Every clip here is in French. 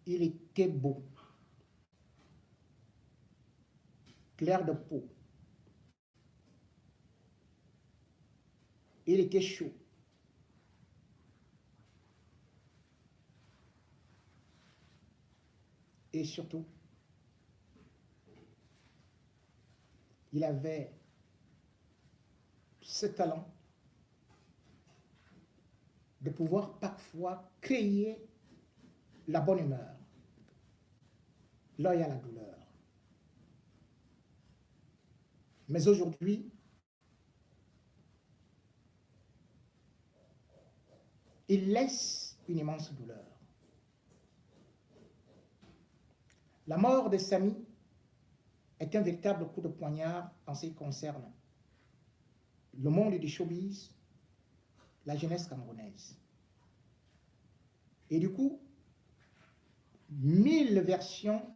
Il était beau, clair de peau. Il était chaud. Et surtout, il avait ce talent de pouvoir parfois créer la bonne humeur, là il y a la douleur. Mais aujourd'hui, il laisse une immense douleur. La mort de Samy est un véritable coup de poignard en ce qui concerne le monde du showbiz, la jeunesse camerounaise. Et du coup, 1000 versions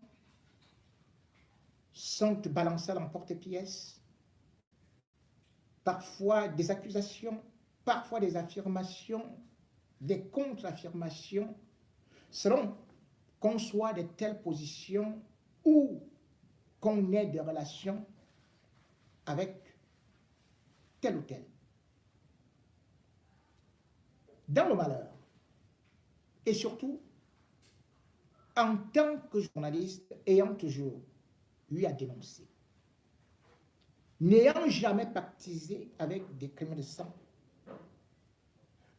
sont balancées à l'emporte-pièce, parfois des accusations, parfois des affirmations, des contre-affirmations, selon qu'on soit de telles positions ou qu'on ait des relations avec tel ou tel. Dans le malheur, et surtout, en tant que journaliste, ayant toujours eu à dénoncer, n'ayant jamais pactisé avec des crimes de sang,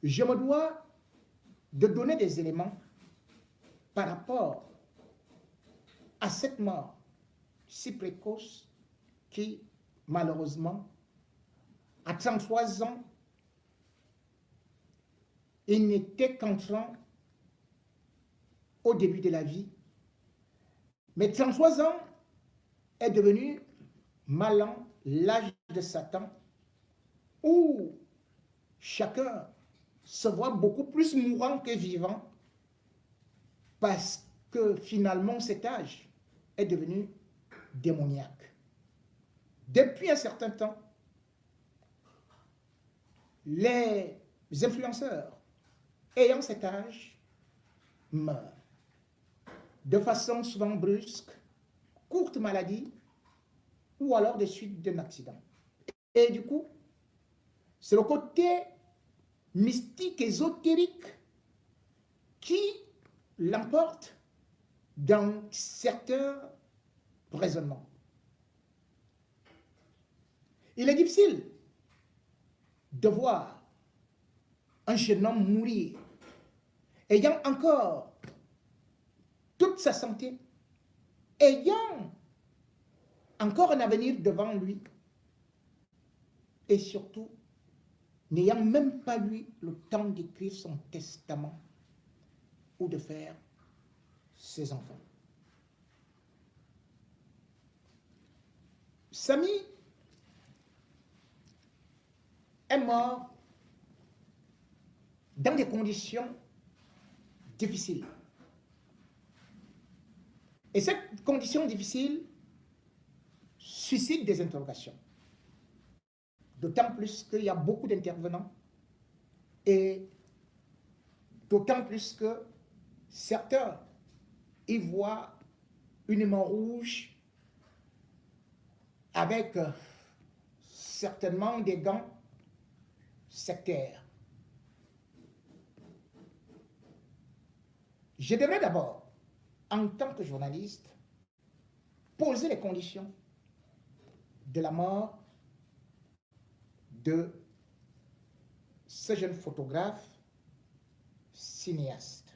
je me dois de donner des éléments par rapport à cette mort si précoce qui, malheureusement, à 33 ans, il n'était qu'entrant au début de la vie. Mais 33 ans est devenu malin l'âge de Satan, où chacun se voit beaucoup plus mourant que vivant, parce que finalement cet âge est devenu démoniaque. Depuis un certain temps, les influenceurs ayant cet âge meurent de façon souvent brusque, courte maladie, ou alors des suites d'un accident. Et du coup, c'est le côté mystique, ésotérique, qui l'emporte dans certains raisonnements. Il est difficile de voir un jeune homme mourir, ayant encore toute sa santé, ayant encore un avenir devant lui, et surtout, n'ayant même pas eu le temps d'écrire son testament ou de faire ses enfants. Samy est mort dans des conditions difficiles. Et cette condition difficile suscite des interrogations. D'autant plus qu'il y a beaucoup d'intervenants et d'autant plus que certains y voient une main rouge avec certainement des gants sectaires. Je devrais d'abord, en tant que journaliste, poser les conditions de la mort de ce jeune photographe cinéaste,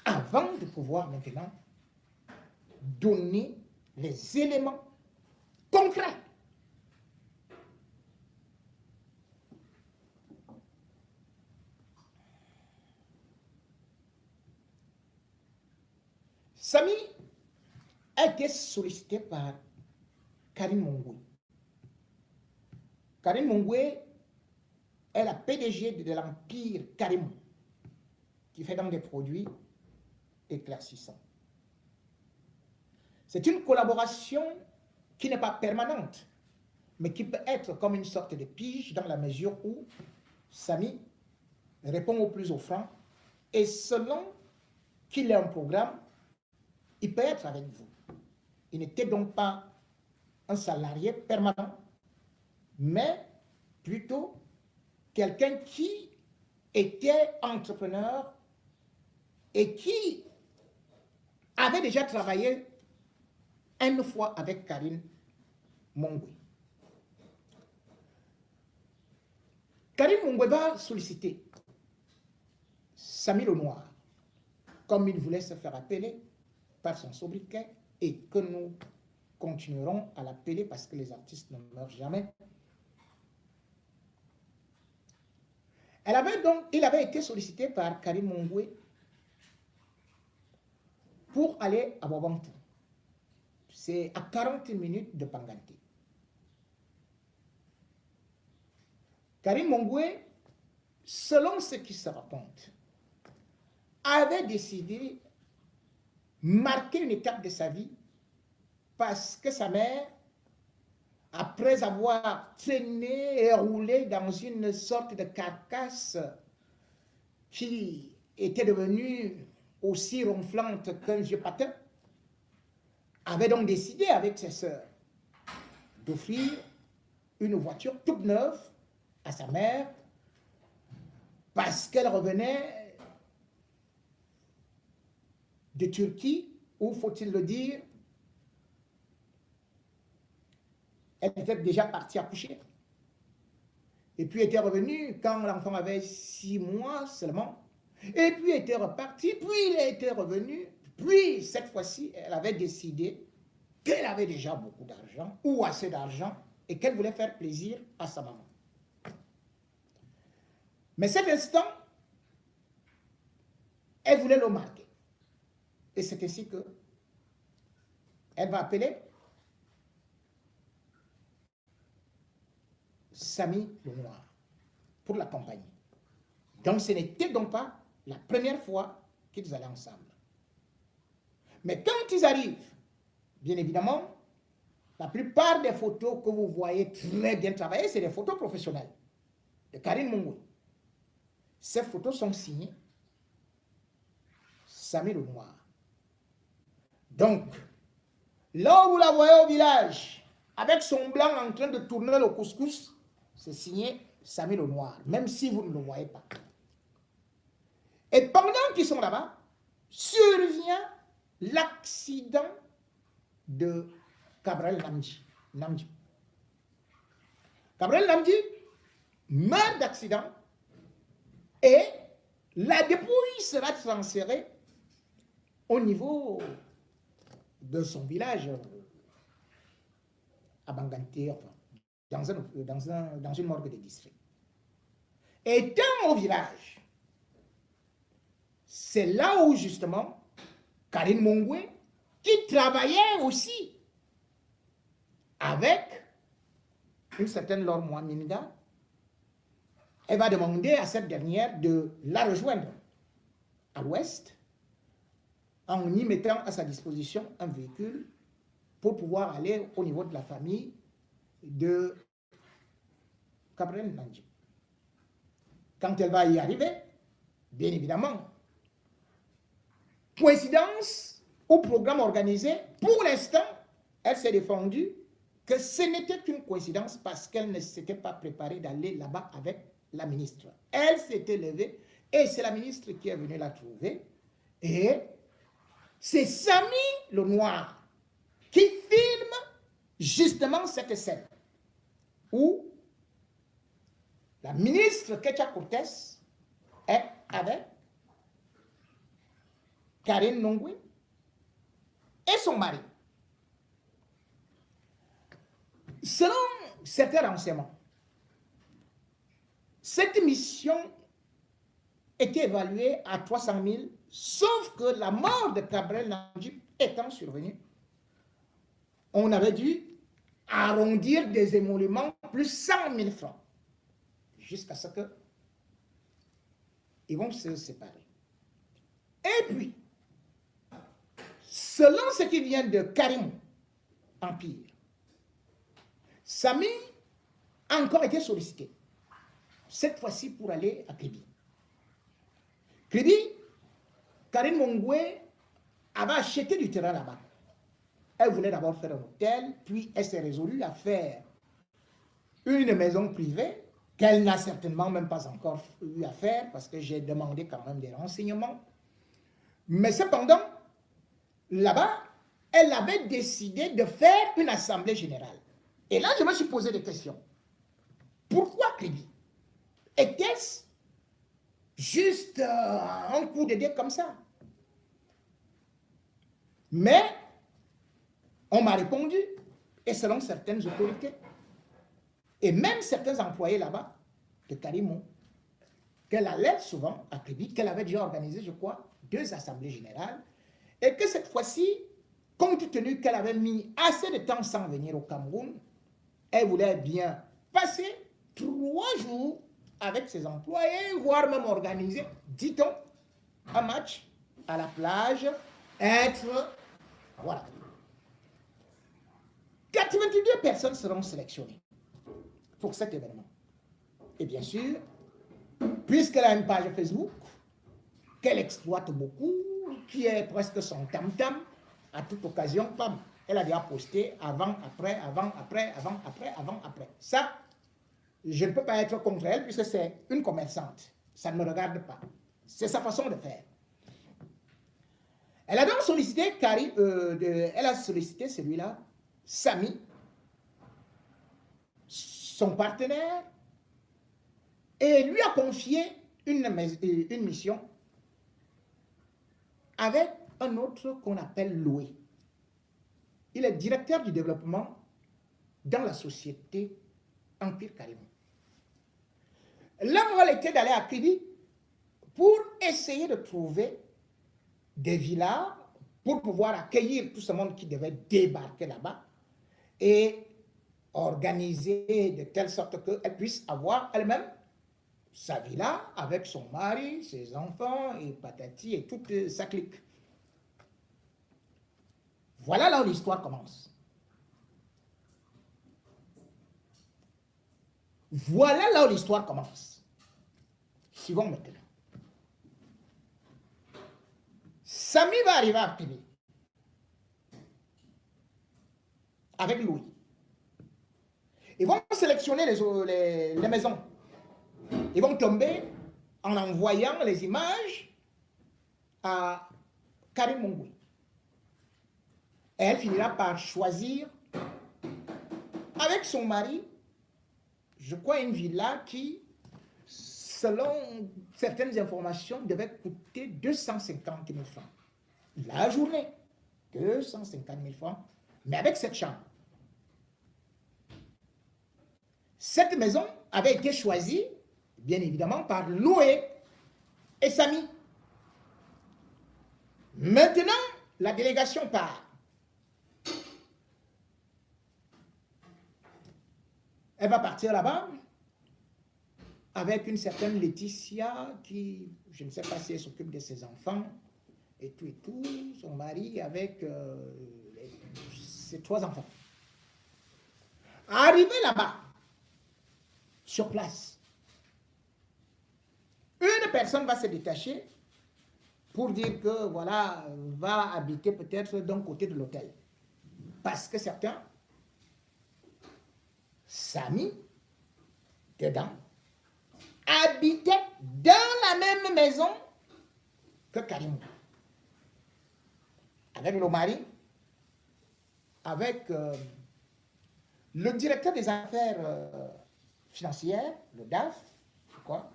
avant de pouvoir maintenant donner les éléments concrets. Samy a été sollicité par Karine Mongwe. Karine Mongwe est la PDG de l'Empire Karim, qui fait donc des produits éclaircissants. C'est une collaboration qui n'est pas permanente, mais qui peut être comme une sorte de pige dans la mesure où Samy répond au plus offrant et selon qu'il ait un programme, il peut être avec vous. Il n'était donc pas un salarié permanent, mais plutôt quelqu'un qui était entrepreneur et qui avait déjà travaillé une fois avec Karine Mongwe. Karine Mongwe va solliciter Samy Lenoir, comme il voulait se faire appeler par son sobriquet, et que nous continuerons à l'appeler parce que les artistes ne meurent jamais. Il avait été sollicité par Karine Mongwe pour aller à Bobantou. C'est à 40 minutes de Panganté. Karine Mongwe, selon ce qui se raconte, avait décidé de marquer une étape de sa vie parce que sa mère, après avoir traîné et roulé dans une sorte de carcasse qui était devenue aussi ronflante qu'un vieux patin, avait donc décidé avec ses sœurs d'offrir une voiture toute neuve à sa mère parce qu'elle revenait de Turquie, où, faut-il le dire, elle était déjà partie accoucher. Et puis était revenue quand l'enfant avait 6 mois seulement. Et puis était repartie, puis il était revenu. Puis cette fois-ci, elle avait décidé qu'elle avait déjà beaucoup d'argent, ou assez d'argent, et qu'elle voulait faire plaisir à sa maman. Mais cet instant, elle voulait le marquer. Et c'est ainsi que elle va appeler Samy Lenoir pour l'accompagner. Donc ce n'était donc pas la première fois qu'ils allaient ensemble. Mais quand ils arrivent, bien évidemment, la plupart des photos que vous voyez très bien travaillées, c'est des photos professionnelles de Karine Mongwe. Ces photos sont signées Samy Lenoir. Donc, là où vous la voyez au village, avec son blanc en train de tourner le couscous, c'est signé Samy Lenoir, même si vous ne le voyez pas. Et pendant qu'ils sont là-bas, survient l'accident de Cabrel Namdi. Cabrel Namdi meurt d'accident et la dépouille sera transférée au niveau de son village à Banganté, dans une morgue de district. Et dans au village, c'est là où justement Karine Mongwe, qui travaillait aussi avec une certaine Laure Mouaminda, elle va demander à cette dernière de la rejoindre à l'ouest en y mettant à sa disposition un véhicule pour pouvoir aller au niveau de la famille de Cabrel Namdi. Quand elle va y arriver, bien évidemment, coïncidence au programme organisé, pour l'instant, elle s'est défendue que ce n'était qu'une coïncidence parce qu'elle ne s'était pas préparée d'aller là-bas avec la ministre. Elle s'était levée et c'est la ministre qui est venue la trouver. Et c'est Samy Lenoir qui filme justement cette scène où la ministre Ketia Cortés est avec Karine Mongwe et son mari. Selon certains renseignements, cette mission était évaluée à 300 000, sauf que la mort de Cabrel Namdi étant survenue, on avait dû arrondir des émoluments plus 100 000 francs, jusqu'à ce que ils vont se séparer. Et puis, selon ce qui vient de Karim Empire, Samy a encore été sollicité, cette fois-ci pour aller à Kribi. Kribi, Karine Mongwe avait acheté du terrain là-bas. Elle voulait d'abord faire un hôtel, puis elle s'est résolue à faire une maison privée qu'elle n'a certainement même pas encore eu à faire parce que j'ai demandé quand même des renseignements. Mais cependant, là-bas, elle avait décidé de faire une assemblée générale. Et là, je me suis posé des questions. Pourquoi Kribi? Était-ce juste un coup de dé comme ça? Mais on m'a répondu, et selon certaines autorités, et même certains employés là-bas, de Karimou, qu'elle allait souvent à Kribi, qu'elle avait déjà organisé, je crois, 2 assemblées générales, et que cette fois-ci, compte tenu qu'elle avait mis assez de temps sans venir au Cameroun, elle voulait bien passer 3 jours avec ses employés, voire même organiser, dit-on, un match à la plage, être, voilà. 82 personnes seront sélectionnées pour cet événement. Et bien sûr, puisqu'elle a une page Facebook, qu'elle exploite beaucoup, qui est presque son tam-tam, à toute occasion, pam, elle a déjà posté avant, après, avant, après, avant, après, avant, après. Ça, je ne peux pas être contre elle puisque c'est une commerçante. Ça ne me regarde pas. C'est sa façon de faire. Elle a donc sollicité, elle a sollicité celui-là, Samy, son partenaire, et lui a confié une mission avec un autre qu'on appelle Loué. Il est directeur du développement dans la société Empire Karimou. Leur était d'aller à Kribi pour essayer de trouver des villas pour pouvoir accueillir tout ce monde qui devait débarquer là-bas et organiser de telle sorte qu'elle puisse avoir elle-même sa villa avec son mari, ses enfants et patati et toute sa clique. Voilà là où l'histoire commence. Voilà là où l'histoire commence. Suivons maintenant. Samy va arriver à Kribi avec Louis. Ils vont sélectionner les maisons. Ils vont tomber en envoyant les images à Karine Mongwe. Et elle finira par choisir avec son mari, je crois, une villa qui, selon certaines informations, devait coûter 250 000 francs. La journée, 250 000 francs, mais avec cette chambre. Cette maison avait été choisie, bien évidemment, par Loué et Samy. Maintenant, la délégation part. Elle va partir là-bas avec une certaine Laetitia qui, je ne sais pas si elle s'occupe de ses enfants et tout, son mari avec ses 3 enfants. Arrivé là-bas, sur place, une personne va se détacher pour dire que, voilà, va habiter peut-être d'un côté de l'hôtel. Parce que certains, Samy, dedans, habitaient dans la même maison que Karim. Avec le mari, avec le directeur des affaires financières, le DAF, je crois,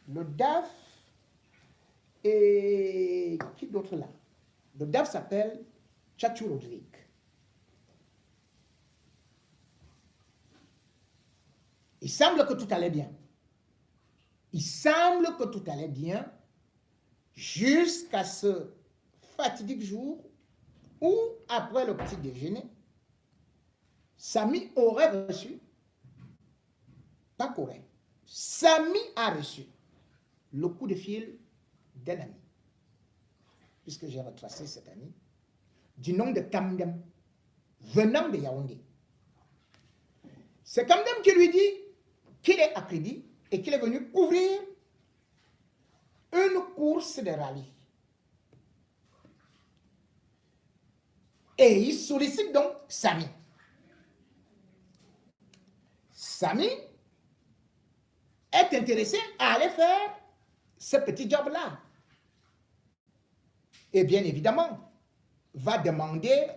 le DAF et qui d'autre là? Le DAF s'appelle Tchatchou Rodrigue. Il semble que tout allait bien. Il semble que tout allait bien jusqu'à ce fatidique jour où, après le petit déjeuner, Samy aurait reçu, pas qu'aurait, Samy a reçu le coup de fil d'un ami, puisque j'ai retracé cet ami, du nom de Kamdem, venant de Yaoundé. C'est Kamdem qui lui dit qu'il est à Kribi et qu'il est venu couvrir une course de rallye Et il sollicite donc Samy. Samy est intéressé à aller faire ce petit job-là. Et bien évidemment, va demander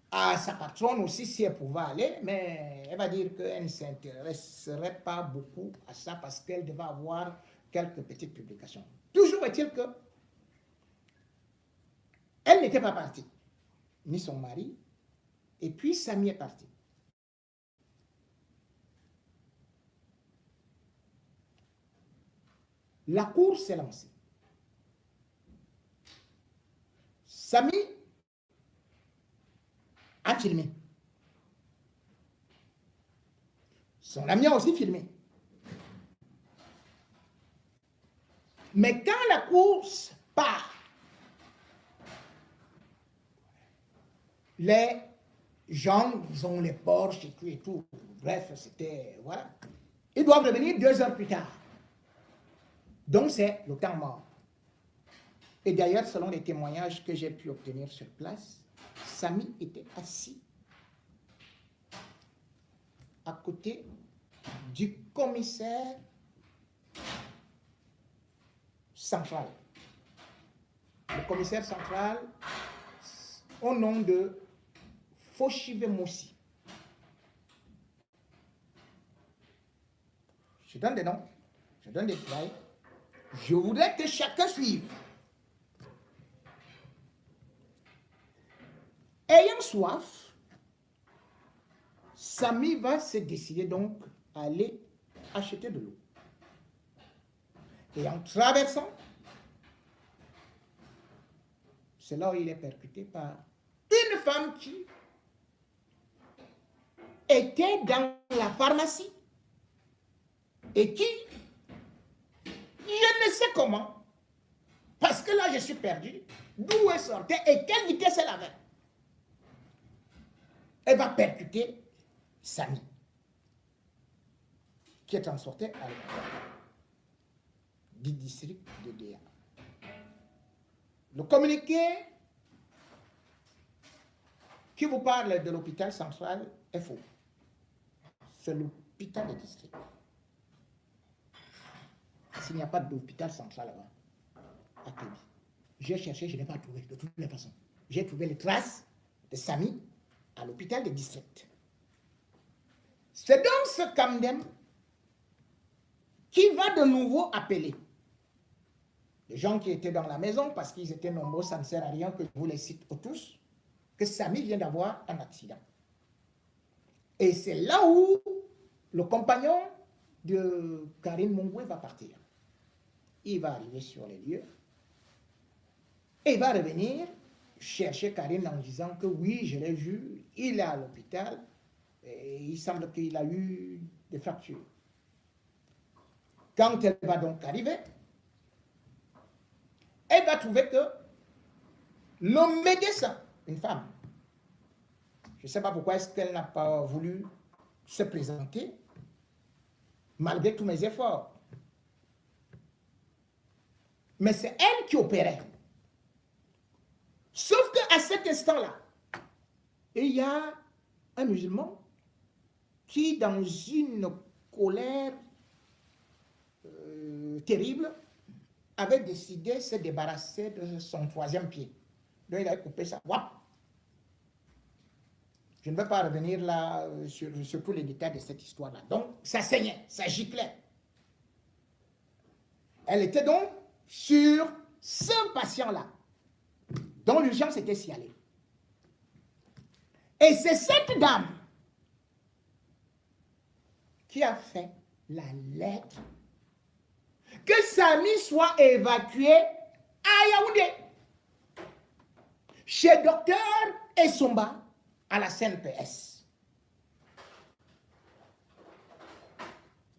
à sa patronne aussi si elle pouvait aller, mais elle va dire qu'elle ne s'intéresserait pas beaucoup à ça parce qu'elle devait avoir quelques petites publications. Toujours est-il que elle n'était pas partie, ni son mari, et puis Samy est parti. La course s'est lancée. Samy a filmé. Son ami a aussi filmé. Mais quand la course part, les gens, ils ont les Porsche et tout. Bref, c'était, voilà. Ils doivent revenir 2 heures plus tard. Donc, c'est le temps mort. Et d'ailleurs, selon les témoignages que j'ai pu obtenir sur place, Samy était assis à côté du commissaire central. Le commissaire central, au nom de Foshive Moussi. Je donne des noms, je donne des détails. Je voudrais que chacun suive. Ayant soif, Samy va se décider donc à aller acheter de l'eau. Et en traversant, c'est là où il est percuté par une femme qui était dans la pharmacie et qui, je ne sais comment, parce que là je suis perdu, d'où elle sortait et quelle vitesse elle avait. Elle va percuter Samy, qui est en sortie à l'hôpital du district de Déa. Le communiqué qui vous parle de l'hôpital central est faux. C'est l'hôpital de district. S'il n'y a pas d'hôpital central là-bas, à Kébi. J'ai cherché, je n'ai pas trouvé, de toutes les façons. J'ai trouvé les traces de Samy à l'hôpital de district. C'est donc ce Kamdem qui va de nouveau appeler les gens qui étaient dans la maison, parce qu'ils étaient nombreux, ça ne sert à rien que je vous les cite tous, que Samy vient d'avoir un accident. Et c'est là où le compagnon de Karine Mongwe va partir. Il va arriver sur les lieux et il va revenir chercher Karine en disant que oui, je l'ai vu, il est à l'hôpital et il semble qu'il a eu des fractures. Quand elle va donc arriver, elle va trouver que le médecin, une femme, je ne sais pas pourquoi est-ce qu'elle n'a pas voulu se présenter, malgré tous mes efforts. Mais c'est elle qui opérait. Sauf qu'à cet instant-là, il y a un musulman qui, dans une colère terrible, avait décidé de se débarrasser de son 3e pied. Donc il avait coupé ça. Wap! Je ne vais pas revenir là sur tous les détails de cette histoire-là. Donc ça saignait, ça giclait. Elle était donc sur ce patient-là, dont l'urgence était signalée. Et c'est cette dame qui a fait la lettre que Samy soit évacué à Yaoundé, chez Docteur Essomba, à la CNPS.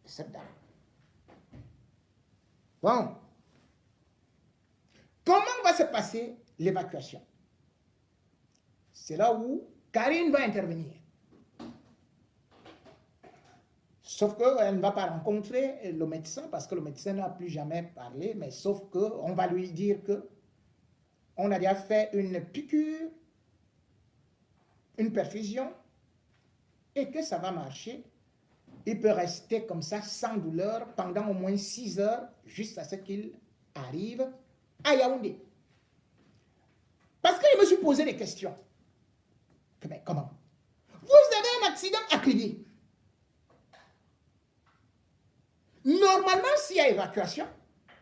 Cette dame. Bon. Comment va se passer l'évacuation? C'est là où Karine va intervenir. Sauf qu'elle ne va pas rencontrer le médecin parce que le médecin n'a plus jamais parlé, mais sauf qu'on va lui dire que on a déjà fait une piqûre une perfusion et que ça va marcher, il peut rester comme ça sans douleur pendant au moins 6 heures jusqu'à ce qu'il arrive à Yaoundé. Parce que je me suis posé des questions. Mais comment? Vous avez un accident à Kribi. Normalement, s'il y a évacuation,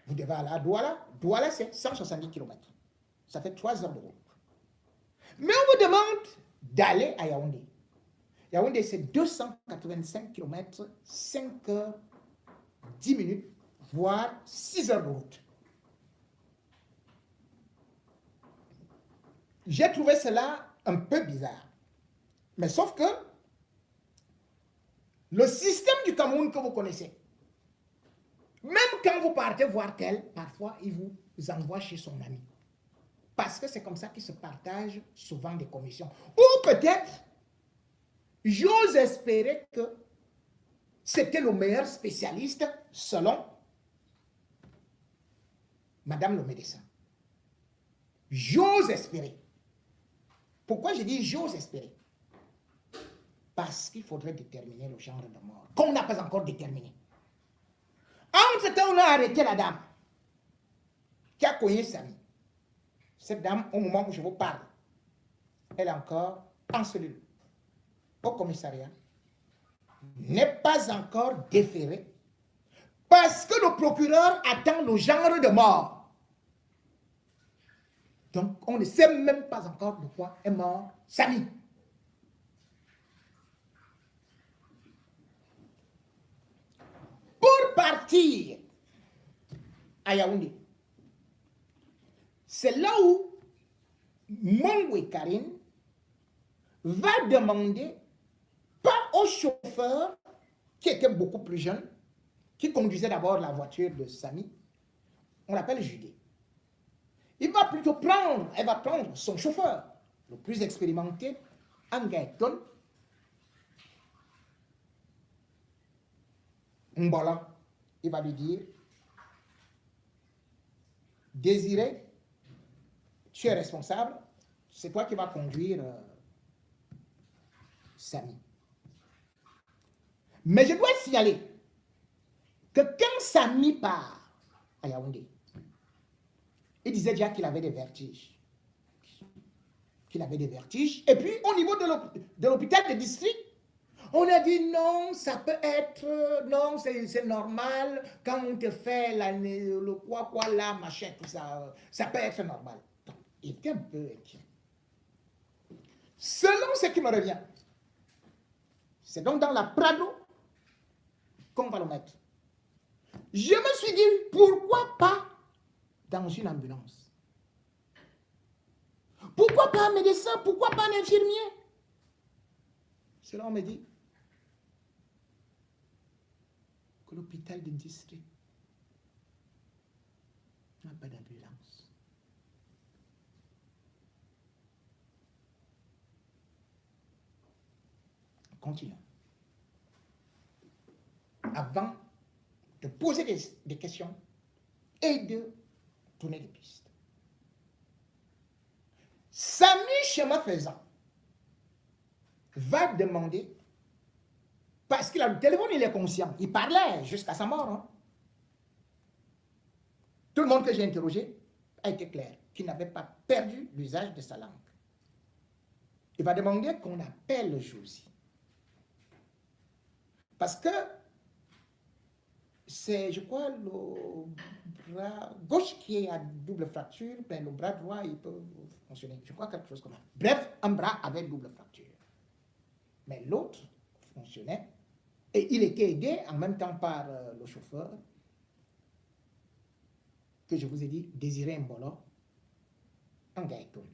vous devez aller à Douala. Douala, c'est 170 km. Ça fait 3 heures de route. Mais on vous demande d'aller à Yaoundé. Yaoundé, c'est 285 km, 5 heures, 10 minutes, voire 6 heures de route. J'ai trouvé cela un peu bizarre. Mais sauf que le système du Cameroun que vous connaissez, même quand vous partez voir tel, parfois il vous envoie chez son ami. Parce que c'est comme ça qu'il se partage souvent des commissions. Ou peut-être, j'ose espérer que c'était le meilleur spécialiste selon Madame le médecin. J'ose espérer. Pourquoi je dis j'ose espérer? Parce qu'il faudrait déterminer le genre de mort, qu'on n'a pas encore déterminé. Entre-temps, on a arrêté la dame qui a cogné sa vie. Cette dame, au moment où je vous parle, elle est encore en cellule au commissariat, n'est pas encore déférée parce que le procureur attend le genre de mort. Donc, on ne sait même pas encore de quoi est mort Samy. Pour partir à Yaoundé, c'est là où Mongwe Karine va demander, pas au chauffeur, qui était beaucoup plus jeune, qui conduisait d'abord la voiture de Samy, on l'appelle Judée. Il va plutôt prendre, elle va prendre son chauffeur, le plus expérimenté, Angaeton Mbola. Il va lui dire, Désiré, tu es responsable, c'est toi qui vas conduire Samy. Mais je dois signaler que quand Samy part à Yaoundé, il disait déjà qu'il avait des vertiges. Qu'il avait des vertiges. Et puis, au niveau de l'hôpital de district, on a dit non, ça peut être, non, c'est normal. Quand on te fait le quoi, là, machin, tout ça, ça peut être normal. Donc, il était un peu inquiet. Selon ce qui me revient, c'est donc dans la Prado qu'on va le mettre. Je me suis dit, pourquoi pas dans une ambulance? Pourquoi pas un médecin? Pourquoi pas un infirmier? Cela, on me dit que l'hôpital de district n'a pas d'ambulance. Continuons. Avant de poser des questions et de tourner les pistes. Samy, chemin faisant, va demander, parce qu'il a le téléphone, il est conscient, il parlait jusqu'à sa mort. Hein. Tout le monde que j'ai interrogé a été clair, qu'il n'avait pas perdu l'usage de sa langue. Il va demander qu'on appelle Josie. Parce que c'est, je crois, le bras gauche qui est à double fracture, mais le bras droit, il peut fonctionner. Je crois quelque chose comme ça. Bref, un bras avait double fracture. Mais l'autre fonctionnait. Et il était aidé en même temps par le chauffeur, que je vous ai dit, Désiré Mbolo, en Gaëton.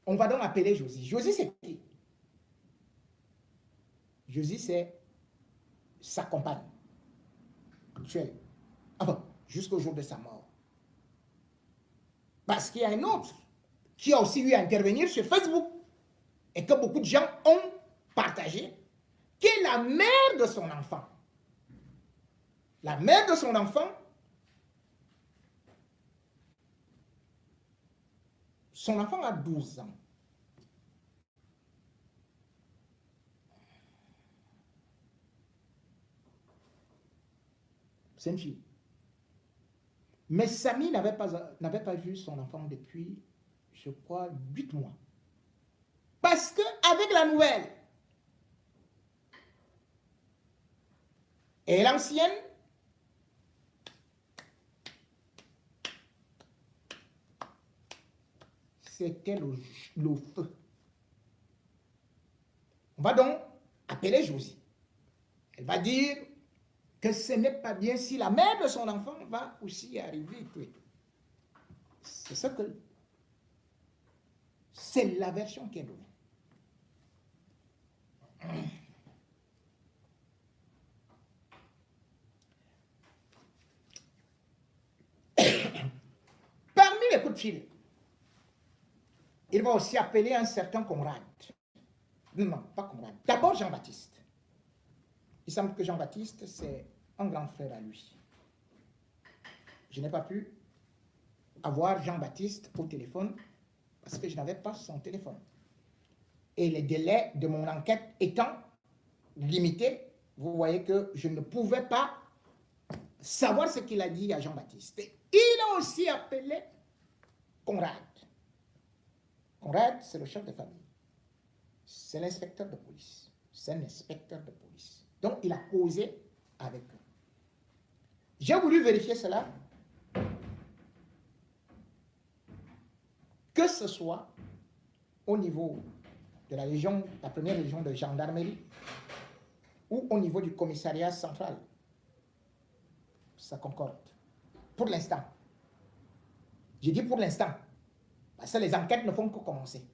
On va donc appeler Josie. Josie, c'est qui? Josie, c'est sa compagne actuelle. Enfin, jusqu'au jour de sa mort. Parce qu'il y a un autre qui a aussi eu à intervenir sur Facebook et que beaucoup de gens ont partagé, qui est la mère de son enfant. La mère de son enfant Son enfant a 12 ans. C'est une fille. Mais Samy n'avait pas vu son enfant depuis, je crois, 8 mois. Parce qu'avec la nouvelle, et l'ancienne, c'était le feu. On va donc appeler Josie. Elle va dire que ce n'est pas bien si la mère de son enfant va aussi arriver. C'est ce que... C'est la version qui est donnée. Parmi les coups de fil, il va aussi appeler un certain Conrad. Non, pas Conrad. D'abord Jean-Baptiste. Il semble que Jean-Baptiste, c'est un grand frère à lui. Je n'ai pas pu avoir Jean-Baptiste au téléphone parce que je n'avais pas son téléphone. Et les délais de mon enquête étant limités, vous voyez que je ne pouvais pas savoir ce qu'il a dit à Jean-Baptiste. Il a aussi appelé Conrad. Conrad, c'est le chef de famille. C'est l'inspecteur de police. C'est un inspecteur de police. Donc, il a causé avec eux. J'ai voulu vérifier cela. Que ce soit au niveau de la région, la première région de gendarmerie, ou au niveau du commissariat central. Ça concorde. Pour l'instant. J'ai dit pour l'instant. Parce que les enquêtes ne font que commencer.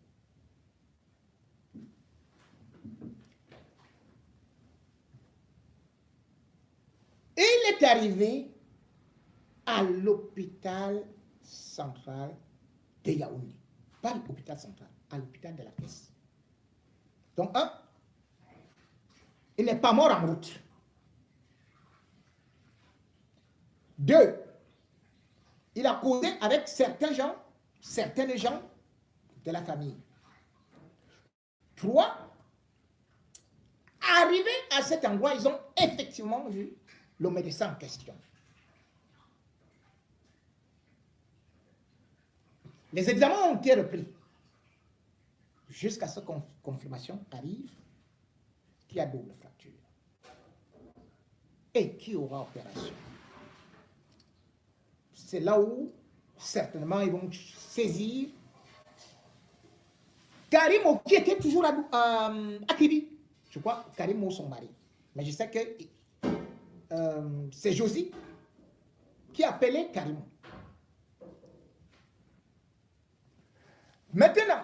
Il est arrivé à l'hôpital central de Yaoundé. Pas l'hôpital central, à l'hôpital de la Caisse. Donc, un, il n'est pas mort en route. Deux, il a causé avec certaines gens de la famille. Trois, arrivé à cet endroit, ils ont effectivement vu le médecin en question. Les examens ont été repris jusqu'à ce que confirmation arrive qu'il y a double fracture et qui aura opération. C'est là où certainement ils vont saisir Karimo qui était toujours à Kibi. Je crois Karimo son mari. Mais je sais que c'est Josie qui appelait Karimo. Maintenant,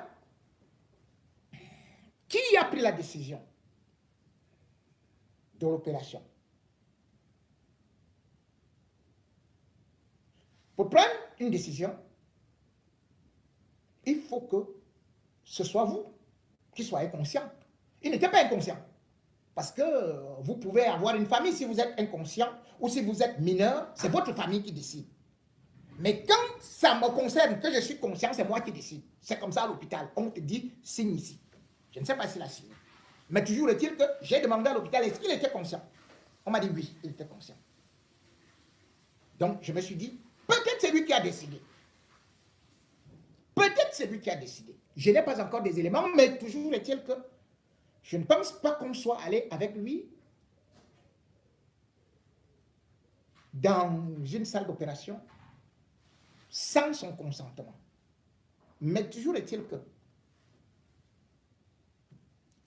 qui a pris la décision de l'opération? Pour prendre une décision, il faut que ce soit vous qui soyez conscient. Il n'était pas inconscient. Parce que vous pouvez avoir une famille si vous êtes inconscient ou si vous êtes mineur, c'est votre famille qui décide. Mais quand ça me concerne, que je suis conscient, c'est moi qui décide. C'est comme ça à l'hôpital. On te dit, signe ici. Je ne sais pas s'il a signé. Mais toujours est-il que j'ai demandé à l'hôpital, est-ce qu'il était conscient? On m'a dit oui, il était conscient. Donc je me suis dit, peut-être c'est lui qui a décidé. Peut-être c'est lui qui a décidé. Je n'ai pas encore des éléments, mais toujours est-il que je ne pense pas qu'on soit allé avec lui dans une salle d'opération sans son consentement. Mais toujours est-il que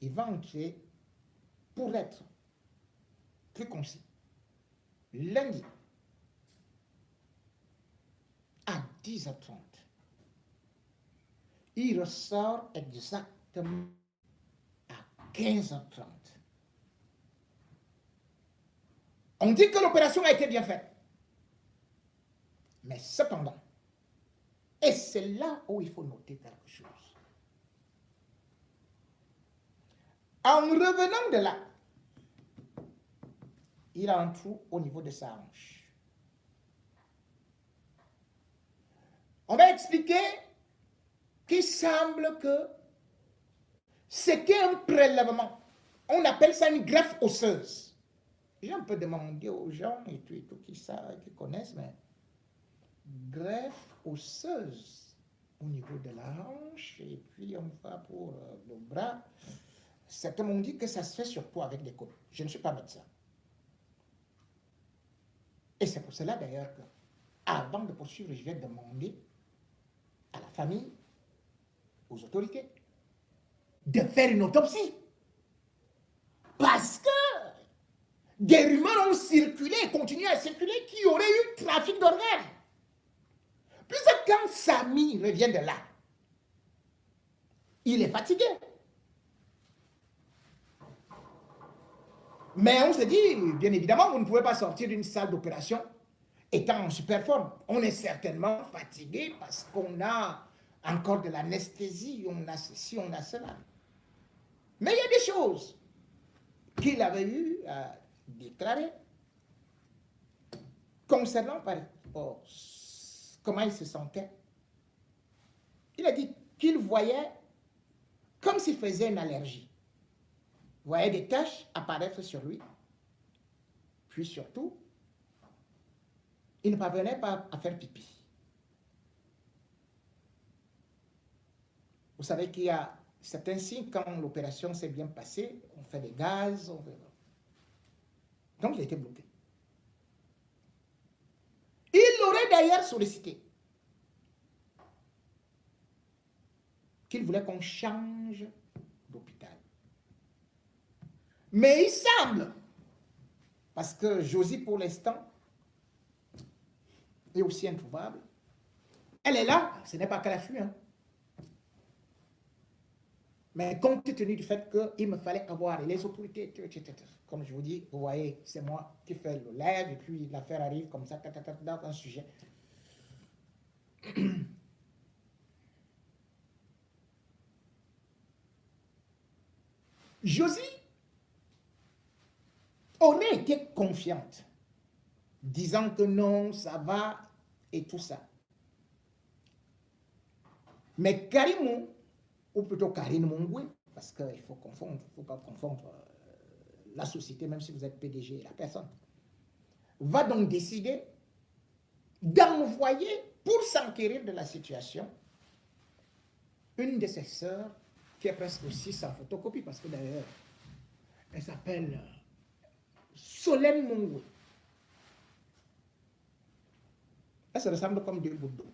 il va entrer pour être plus concis. Lundi, à 10h30, il ressort exactement à 15h30. On dit que l'opération a été bien faite. Mais cependant, et c'est là où il faut noter quelque chose. En revenant de là, il a un trou au niveau de sa hanche. On va expliquer qu'il semble que c'était un prélèvement. On appelle ça une greffe osseuse. Les gens peuvent demander aux gens et tout qui savent, qui connaissent, mais greffe osseuse au niveau de la hanche, et puis on va pour le bras. Certains m'ont dit que ça se fait surtout avec des côtes. Je ne suis pas médecin. Et c'est pour cela d'ailleurs que, avant de poursuivre, je vais demander à la famille, aux autorités, de faire une autopsie. Parce que des rumeurs ont circulé et continuent à circuler qu'il y aurait eu trafic d'organes. Puis quand Samy revient de là, il est fatigué. Mais on se dit, bien évidemment, vous ne pouvez pas sortir d'une salle d'opération étant en super forme. On est certainement fatigué parce qu'on a encore de l'anesthésie, on a ceci, on a cela. Mais il y a des choses qu'il avait eu à déclarer concernant par rapport comment il se sentait. Il a dit qu'il voyait comme s'il faisait une allergie. Il voyait des taches apparaître sur lui. Puis surtout, il ne parvenait pas à faire pipi. Vous savez qu'il y a certains signes quand l'opération s'est bien passée, on fait des gaz, on fait... Donc il était bloqué. Il l'aurait d'ailleurs sollicité qu'il voulait qu'on change d'hôpital. Mais il semble, parce que Josie pour l'instant est aussi introuvable, elle est là, ce n'est pas qu'elle a fui, hein. Mais compte tenu du fait qu'il me fallait avoir les autorités, etc. Comme je vous dis, vous voyez, c'est moi qui fais le live et puis l'affaire arrive comme ça, dans un sujet. Josie aurait été confiante, disant que non, ça va et tout ça. Mais Karimou, ou plutôt Karine Mongwe, parce qu'il faut confondre, il ne faut pas confondre la société, même si vous êtes PDG et la personne, va donc décider d'envoyer, pour s'enquérir de la situation, une de ses sœurs, qui est presque aussi sa photocopie, parce que d'ailleurs, elle s'appelle Solène Mongwe. Elle se ressemble comme deux bouts d'eau.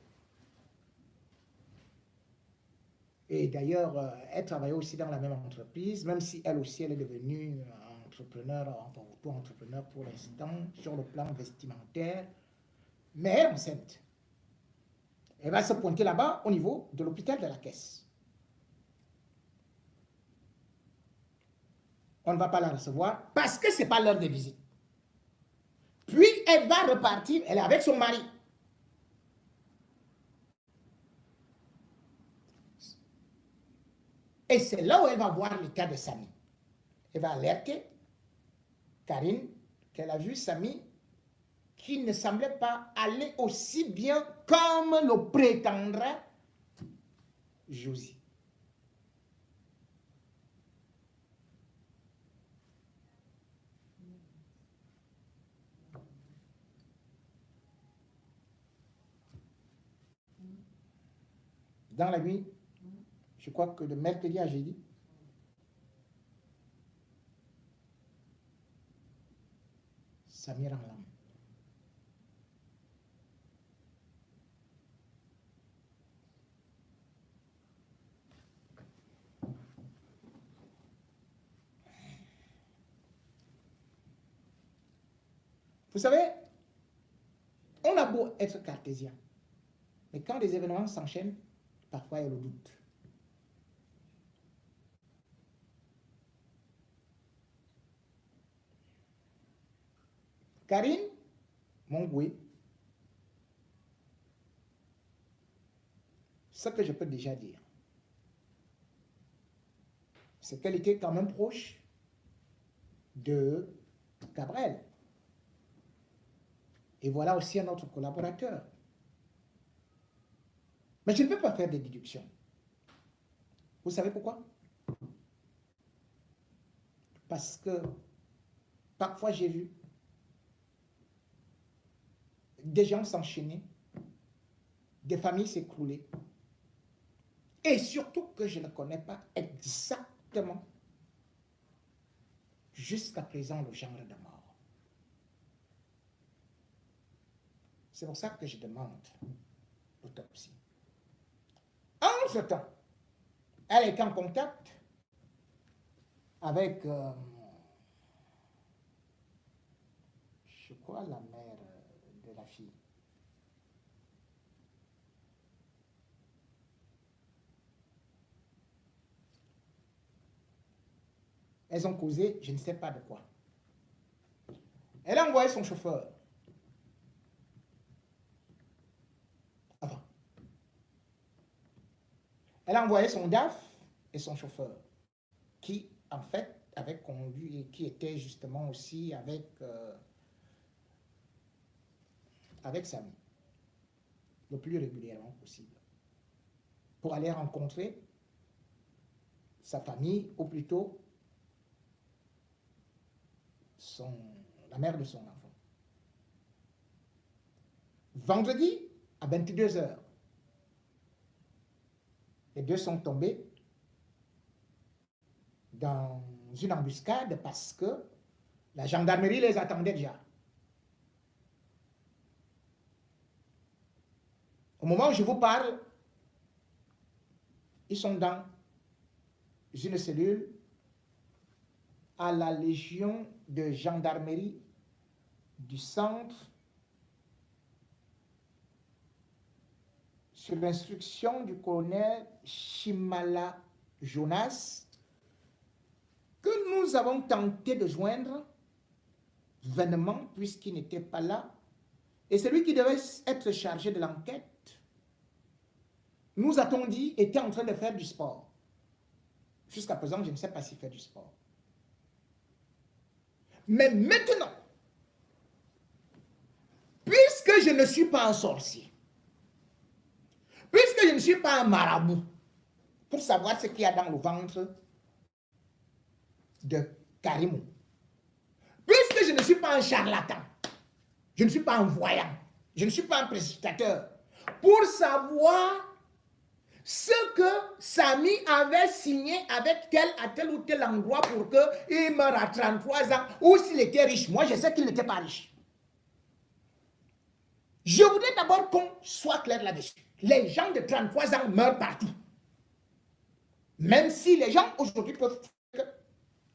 Et d'ailleurs, elle travaillait aussi dans la même entreprise, même si elle aussi, elle est devenue entrepreneur, enfin auto-entrepreneur pour l'instant, sur le plan vestimentaire, mais elle est enceinte. Elle va se pointer là-bas au niveau de l'hôpital de la Caisse. On ne va pas la recevoir parce que ce n'est pas l'heure de visite. Puis elle va repartir, elle est avec son mari. Et c'est là où elle va voir le cas de Samy. Elle va alerter Karine qu'elle a vu Samy qui ne semblait pas aller aussi bien comme le prétendrait Josie. Dans la nuit, je crois que de mercredi à jeudi, Samy Ramlam. Vous savez, on a beau être cartésien, mais quand les événements s'enchaînent, parfois il y a le doute. Karine Mongwe, ce que je peux déjà dire, c'est qu'elle était quand même proche de Gabriel. Et voilà aussi un autre collaborateur. Mais je ne peux pas faire des déductions. Vous savez pourquoi? Parce que parfois j'ai vu des gens s'enchaîner, des familles s'écrouler, et surtout que je ne connais pas exactement jusqu'à présent le genre de mort. C'est pour ça que je demande l'autopsie. Entre-temps, elle est en contact avec, je crois, la mère de la fille. Elles ont causé, je ne sais pas de quoi. Elle a envoyé son chauffeur. Enfin, elle a envoyé son DAF et son chauffeur, qui, en fait, avait conduit et qui était justement aussi avec Samy, le plus régulièrement possible, pour aller rencontrer sa famille, ou plutôt la mère de son enfant. Vendredi, à 22 h, les deux sont tombés dans une embuscade parce que la gendarmerie les attendait déjà. Au moment où je vous parle, ils sont dans une cellule à la Légion de gendarmerie du centre sur l'instruction du colonel Chimala Jonas, que nous avons tenté de joindre vainement puisqu'il n'était pas là, et celui qui devait être chargé de l'enquête, nous a-t-on dit, était en train de faire du sport. Jusqu'à présent, je ne sais pas s'il fait du sport. Mais maintenant, puisque je ne suis pas un sorcier, puisque je ne suis pas un marabout, pour savoir ce qu'il y a dans le ventre de Karimou, puisque je ne suis pas un charlatan, je ne suis pas un voyant, je ne suis pas un précipitateur, pour savoir ce que Samy avait signé avec tel à tel ou tel endroit pour qu'il meure à 33 ans, ou s'il était riche. Moi, je sais qu'il n'était pas riche. Je voudrais d'abord qu'on soit clair là-dessus. Les gens de 33 ans meurent partout. Même si les gens aujourd'hui peuvent dire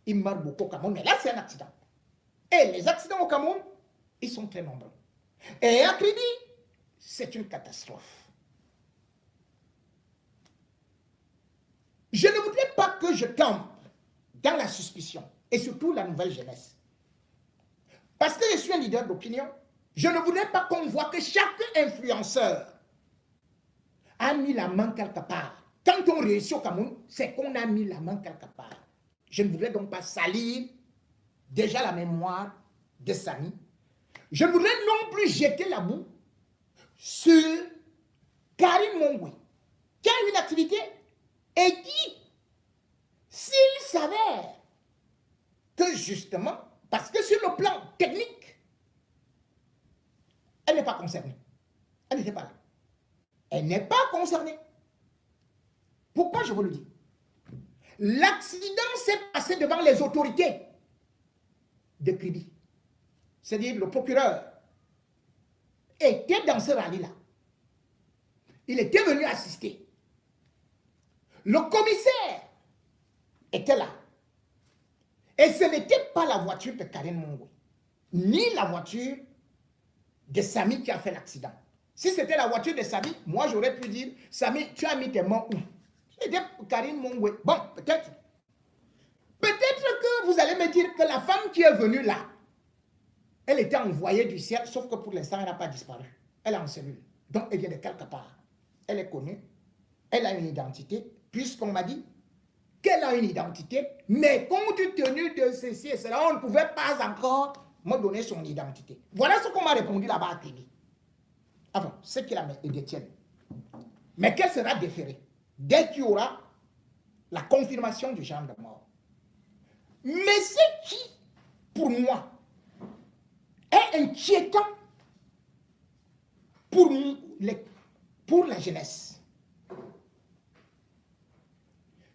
qu'ils meurent beaucoup au Cameroun, mais là, c'est un accident. Et les accidents au Cameroun, ils sont très nombreux. Et à Kridi, c'est une catastrophe. Je ne voudrais pas que je tombe dans la suspicion, et surtout la nouvelle jeunesse. Parce que je suis un leader d'opinion, je ne voudrais pas qu'on voit que chaque influenceur a mis la main quelque part. Quand on réussit au Cameroun, c'est qu'on a mis la main quelque part. Je ne voudrais donc pas salir déjà la mémoire de Samy. Je ne voudrais non plus jeter la boue sur Karim Mongwe, qui a une activité et qui, s'il s'avère que justement, parce que sur le plan technique, elle n'est pas concernée. Elle n'était pas là. Elle n'est pas concernée. Pourquoi je vous le dis? L'accident s'est passé devant les autorités de Kridi. C'est-à-dire le procureur était dans ce rallye-là. Il était venu assister. Le commissaire était là. Et ce n'était pas la voiture de Karim Mongwe, ni la voiture de Samy qui a fait l'accident. Si c'était la voiture de Samy, moi j'aurais pu dire, Samy, tu as mis tes mains où? C'était Karim Mongwe. Bon, peut-être. Peut-être que vous allez me dire que la femme qui est venue là, elle était envoyée du ciel, sauf que pour l'instant, elle n'a pas disparu. Elle est en cellule. Donc, elle vient de quelque part. Elle est connue. Elle a une identité, puisqu'on m'a dit qu'elle a une identité, mais compte tenu de ceci et cela, on ne pouvait pas encore me donner son identité. Voilà ce qu'on m'a répondu là-bas à Kridi. Enfin, ce qu'il a détienne. Mais qu'elle sera déférée dès qu'il y aura la confirmation du genre de mort. Mais ce qui, pour moi, est inquiétant pour la jeunesse,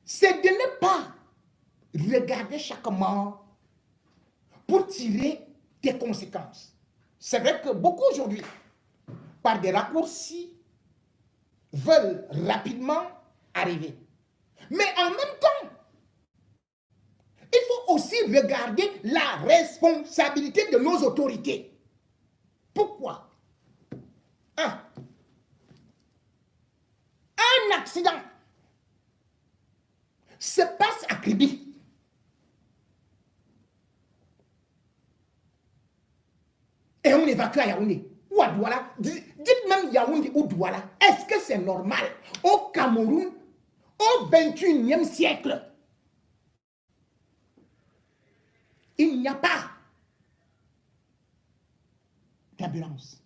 c'est de ne pas regarder chaque mort pour tirer des conséquences. C'est vrai que beaucoup aujourd'hui, par des raccourcis, veulent rapidement arriver. Mais en même temps, il faut aussi regarder la responsabilité de nos autorités. Pourquoi? Un accident se passe à Kribi. Et on évacue à Yaoundé. Ou à Douala. Dites même Yaoundé ou Douala. Est-ce que c'est normal au Cameroun, au 21e siècle? Il n'y a pas d'ambulance.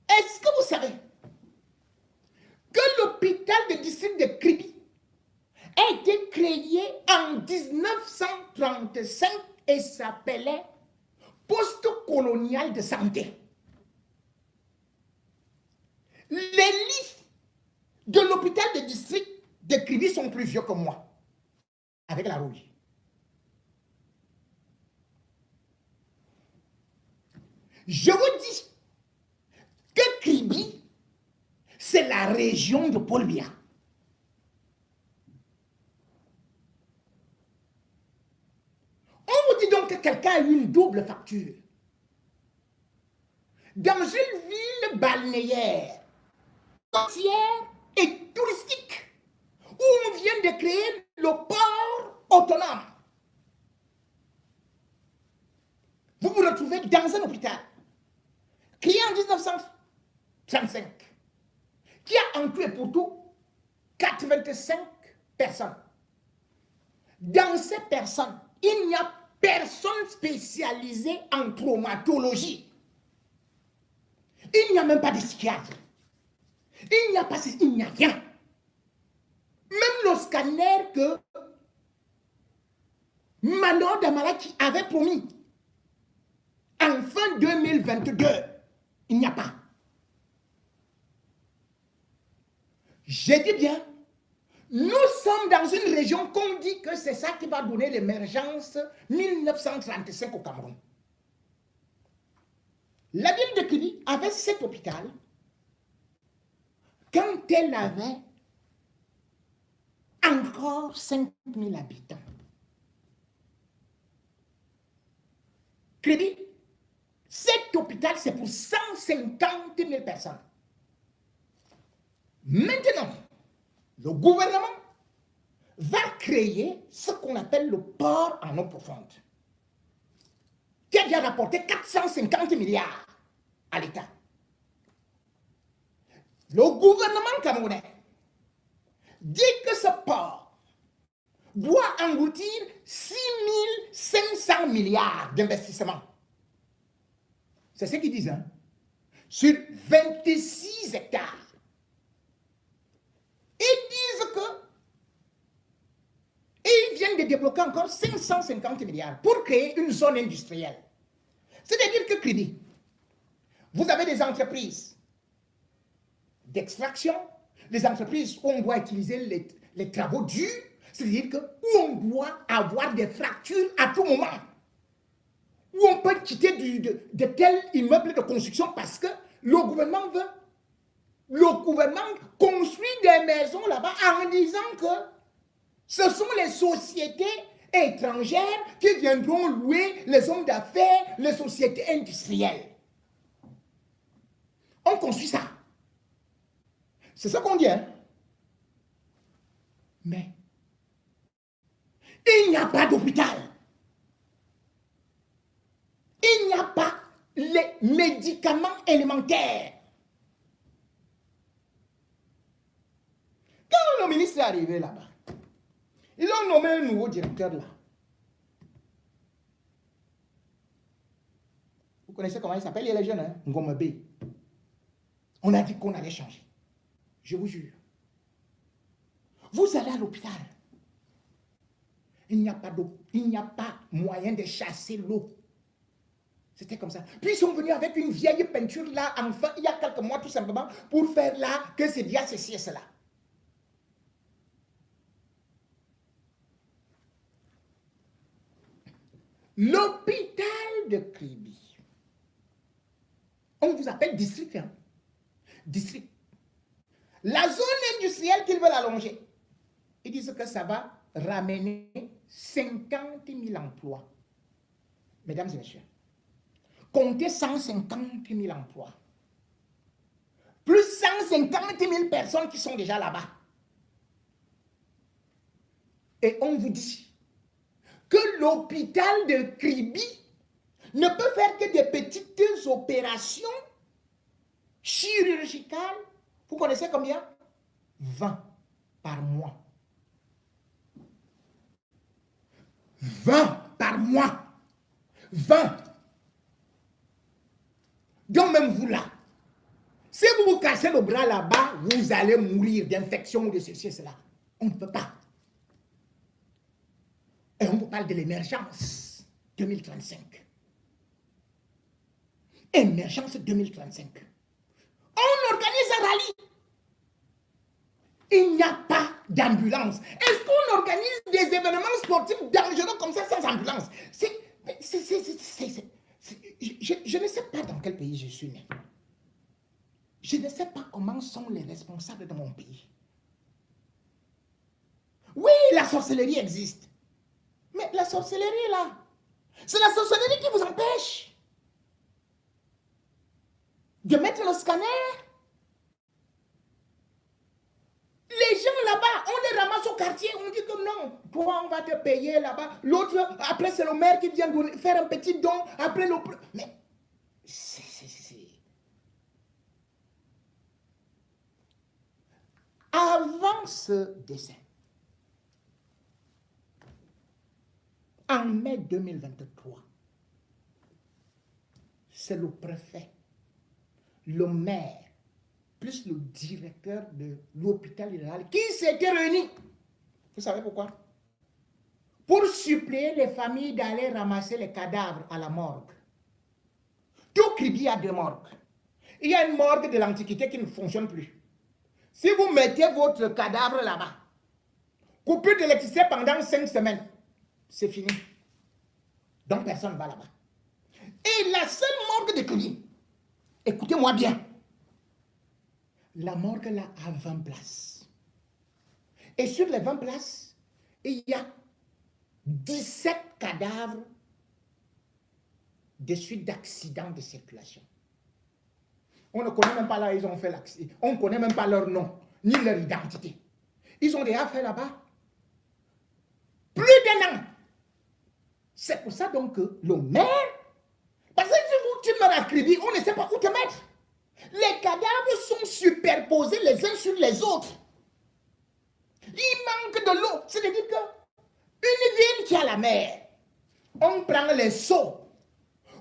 Est-ce que vous savez que l'hôpital de district de Kribi a été créé en 1935 et s'appelait Poste colonial de santé? Les lits de l'hôpital de district de Kribi sont plus vieux que moi, avec la rouille. Je vous dis que Kribi, c'est la région de Paul Biya. On vous dit donc que quelqu'un a eu une double facture. Dans une ville balnéaire, côtière et touristique, où on vient de créer le port autonome, vous vous retrouvez dans un hôpital créé en 1935, qui a en tout et pour tout 85 personnes. Dans ces personnes, il n'y a personne spécialisé en traumatologie. Il n'y a même pas de psychiatre. Il n'y a rien. Même le scanner que Manon Damalaki avait promis en fin 2022, il n'y a pas. J'ai dit bien, nous sommes dans une région qu'on dit que c'est ça qui va donner l'émergence 1935 au Cameroun. La ville de Kribi avait cet hôpital quand elle avait encore 5000 habitants. Kribi, cet hôpital, c'est pour 150 000 personnes. Maintenant, le gouvernement va créer ce qu'on appelle le port en eau profonde, qui a déjà rapporté 450 milliards à l'État. Le gouvernement camerounais dit que ce port doit engloutir 6 500 milliards d'investissements. C'est ce qu'ils disent, hein? Sur 26 hectares. Ils disent que ils viennent de débloquer encore 550 milliards pour créer une zone industrielle. C'est-à-dire que Kribi, vous avez des entreprises d'extraction, des entreprises où on doit utiliser les travaux durs, c'est-à-dire que où on doit avoir des fractures à tout moment, où on peut quitter de tels immeubles de construction parce que le gouvernement veut. Le gouvernement construit des maisons là-bas en disant que ce sont les sociétés étrangères qui viendront louer les hommes d'affaires, les sociétés industrielles. On construit ça. C'est ça qu'on dit, hein? Mais il n'y a pas d'hôpital. Il n'y a pas les médicaments élémentaires. Quand le ministre est arrivé là-bas, ils ont nommé un nouveau directeur là. Vous connaissez comment il s'appelle? Il est jeune, hein? Ngomebe. On a dit qu'on allait changer. Je vous jure. Vous allez à l'hôpital. Il n'y a pas d'eau. Il n'y a pas moyen de chasser l'eau. C'était comme ça. Puis ils sont venus avec une vieille peinture là, enfin, il y a quelques mois tout simplement, pour faire là que c'est bien ceci et cela. L'hôpital de Kribi. On vous appelle district. Hein? District. La zone industrielle qu'ils veulent allonger. Ils disent que ça va ramener 50 000 emplois. Mesdames et messieurs, comptez 150 000 emplois. Plus 150 000 personnes qui sont déjà là-bas. Et on vous dit que l'hôpital de Kribi ne peut faire que des petites opérations chirurgicales. Vous connaissez combien? 20 par mois. 20 par mois. 20. Donc même vous là, si vous vous cassez le bras là-bas, vous allez mourir d'infection ou de ceci et cela. On ne peut pas. Et on vous parle de l'émergence 2035. Émergence 2035. On organise un rallye. Il n'y a pas d'ambulance. Est-ce qu'on organise des événements sportifs dangereux comme ça sans ambulance? Je ne sais pas dans quel pays je suis né. Je ne sais pas comment sont les responsables de mon pays. Oui, la sorcellerie existe. Mais la sorcellerie là, c'est la sorcellerie qui vous empêche de mettre le scanner. Les gens là-bas, on les ramasse au quartier, on dit que non, toi on va te payer là-bas. L'autre, après c'est le maire qui vient faire un petit don, après le... Mais, Avant ce décès, en mai 2023, c'est le préfet, le maire, plus le directeur de l'hôpital général qui s'était réuni. Vous savez pourquoi? Pour suppléer les familles d'aller ramasser les cadavres à la morgue. Tout Kribi a deux morgues. Il y a une morgue de l'Antiquité qui ne fonctionne plus. Si vous mettez votre cadavre là-bas, coupure d'électricité pendant 5 semaines, c'est fini. Donc personne ne va là-bas. Et la seule morgue de Kribi, écoutez-moi bien, la morgue là a 20 places. Et sur les 20 places, il y a 17 cadavres de suite d'accidents de circulation. On ne connaît même pas là où ils ont fait l'accident. On ne connaît même pas leur nom, ni leur identité. Ils ont déjà fait là-bas plus d'1 an. C'est pour ça donc que le maire, parce que si tu meurs à Kribi, on ne sait pas où te mettre. Les cadavres sont superposés les uns sur les autres. Il manque de l'eau. C'est-à-dire qu'une ville qui a la mer, on prend les seaux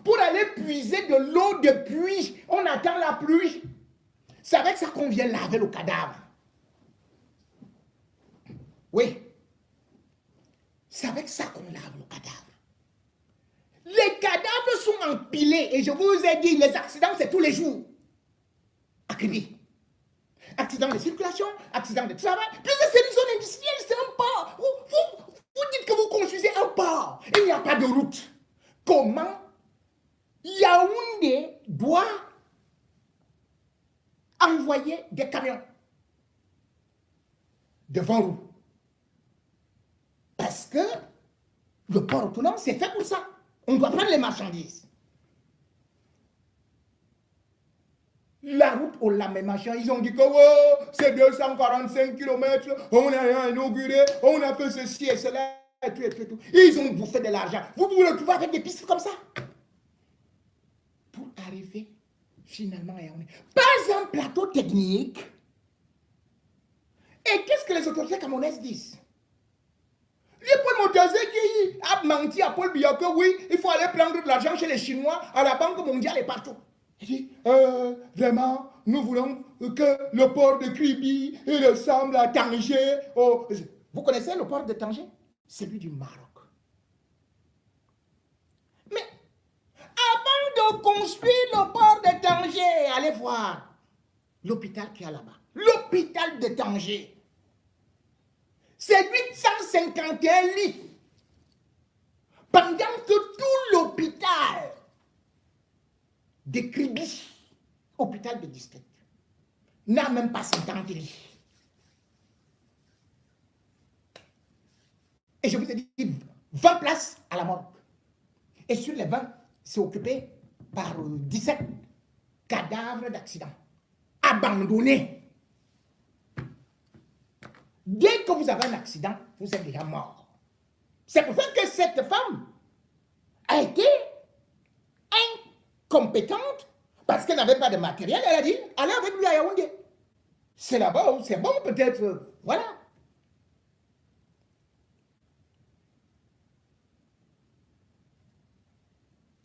pour aller puiser de l'eau de pluie. On attend la pluie. C'est avec ça qu'on vient laver le cadavre. Oui. C'est avec ça qu'on lave le cadavre. Les cadavres sont empilés. Et je vous ai dit, les accidents, c'est tous les jours. À Kribi. Accident de circulation, accident de travail. Puis c'est une zone industrielle, c'est un port. Vous dites que vous construisez un port. Il n'y a pas de route. Comment Yaoundé doit envoyer des camions de 20 roues? Parce que le port autonome, c'est fait pour ça. On doit prendre les marchandises. La route au Lamé machin, ils ont dit que oh, c'est 245 km, on a inauguré, on a fait ceci et cela, et tout, et tout, et tout. Ils ont bouffé de l'argent. Vous pouvez le trouver avec des pistes comme ça. Pour arriver finalement à Yaoundé. Pas un plateau technique. Et qu'est-ce que les autorités camerounaises disent? Les Paul Montazé qui a menti à Paul Biya que oui, il faut aller prendre de l'argent chez les Chinois, à la Banque mondiale et partout. Il dit, vraiment, nous voulons que le port de Kribi ressemble à Tanger. Oh. Vous connaissez le port de Tanger? Celui du Maroc. Mais avant de construire le port de Tanger, allez voir l'hôpital qu'il y a là-bas. L'hôpital de Tanger. C'est 851 lits. Pendant que tout l'hôpital de Kribi, hôpital de district, n'a même pas 50 lits. Et je vous ai dit 20 places à la morgue. Et sur les 20, c'est occupé par 17 cadavres d'accident abandonnés. Dès que vous avez un accident, vous êtes déjà mort. C'est pour ça que cette femme a été incompétente parce qu'elle n'avait pas de matériel. Elle a dit, allez avec lui à Yaoundé. C'est là-bas où c'est bon peut-être. Voilà.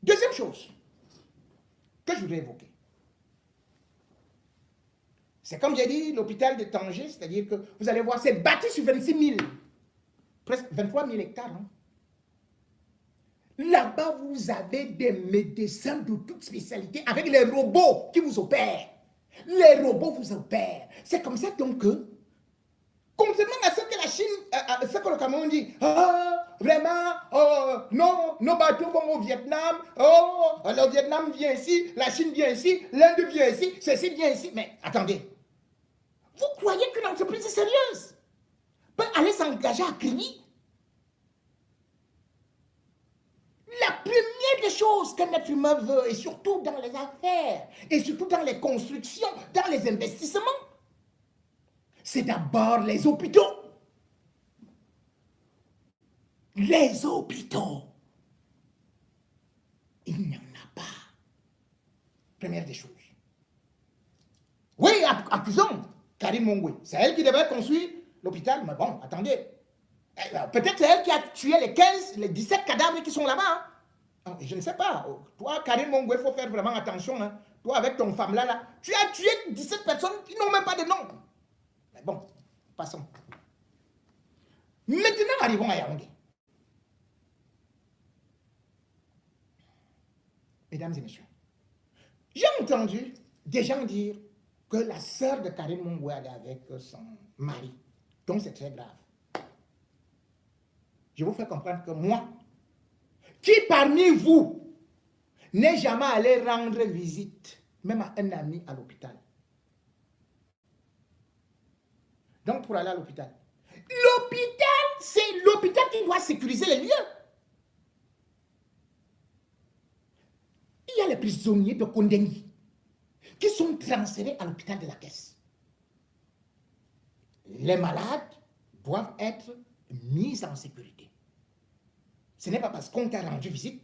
Deuxième chose que je voudrais évoquer. C'est comme j'ai dit, l'hôpital de Tanger, c'est-à-dire que vous allez voir, c'est bâti sur 26 000, presque 23 000 hectares. Hein. Là-bas, vous avez des médecins de toute spécialité avec les robots qui vous opèrent. Les robots vous opèrent. C'est comme ça donc que, contrairement à ce que la Chine, ce que le Cameroun dit, vraiment, non, nos bateaux vont au Vietnam, le Vietnam vient ici, la Chine vient ici, l'Inde vient ici, ceci vient ici. Mais attendez, vous croyez qu'une entreprise sérieuse peut aller s'engager à Kribi? La première des choses qu'un être humain veut, et surtout dans les affaires, et surtout dans les constructions, dans les investissements, c'est d'abord les hôpitaux. Les hôpitaux. Il n'y en a pas. Première des choses. Oui, accusons Karine Mongwe. C'est elle qui devait construire l'hôpital, mais bon, attendez. Peut-être c'est elle qui a tué les 15, les 17 cadavres qui sont là-bas. Hein. Je ne sais pas. Toi, Karine Mongwe, il faut faire vraiment attention. Hein. Toi, avec ton femme là, tu as tué 17 personnes qui n'ont même pas de nom. Mais bon, passons. Maintenant, arrivons à Yaoundé. Mesdames et messieurs, j'ai entendu des gens dire que la sœur de Karine Mongwe allait avec son mari. Donc c'est très grave. Je vous fais comprendre que moi, qui parmi vous n'est jamais allé rendre visite, même à un ami à l'hôpital. Donc pour aller à l'hôpital. L'hôpital, c'est l'hôpital qui doit sécuriser les lieux. Il y a les prisonniers de Kondengui qui sont transférés à l'hôpital de la Caisse. Les malades doivent être mis en sécurité. Ce n'est pas parce qu'on t'a rendu visite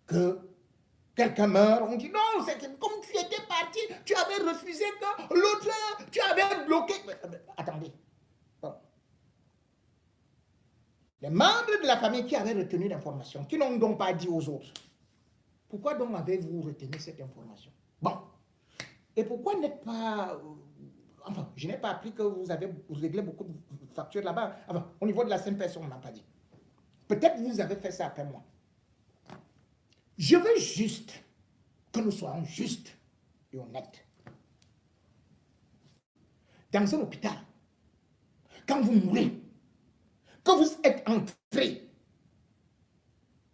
que quelqu'un meurt. On dit non, c'est comme tu étais parti, tu avais refusé que l'autre, tu avais bloqué. Attendez. Bon. Les membres de la famille qui avaient retenu l'information, qui n'ont donc pas dit aux autres, pourquoi donc avez-vous retenu cette information? Bon. Et pourquoi n'êtes pas... enfin, je n'ai pas appris que vous avez réglé beaucoup de factures là-bas. Enfin, au niveau de la scène personne, on n'a pas dit. Peut-être vous avez fait ça après moi. Je veux juste que nous soyons justes et honnêtes. Dans un hôpital, quand vous mourrez, que vous êtes entré,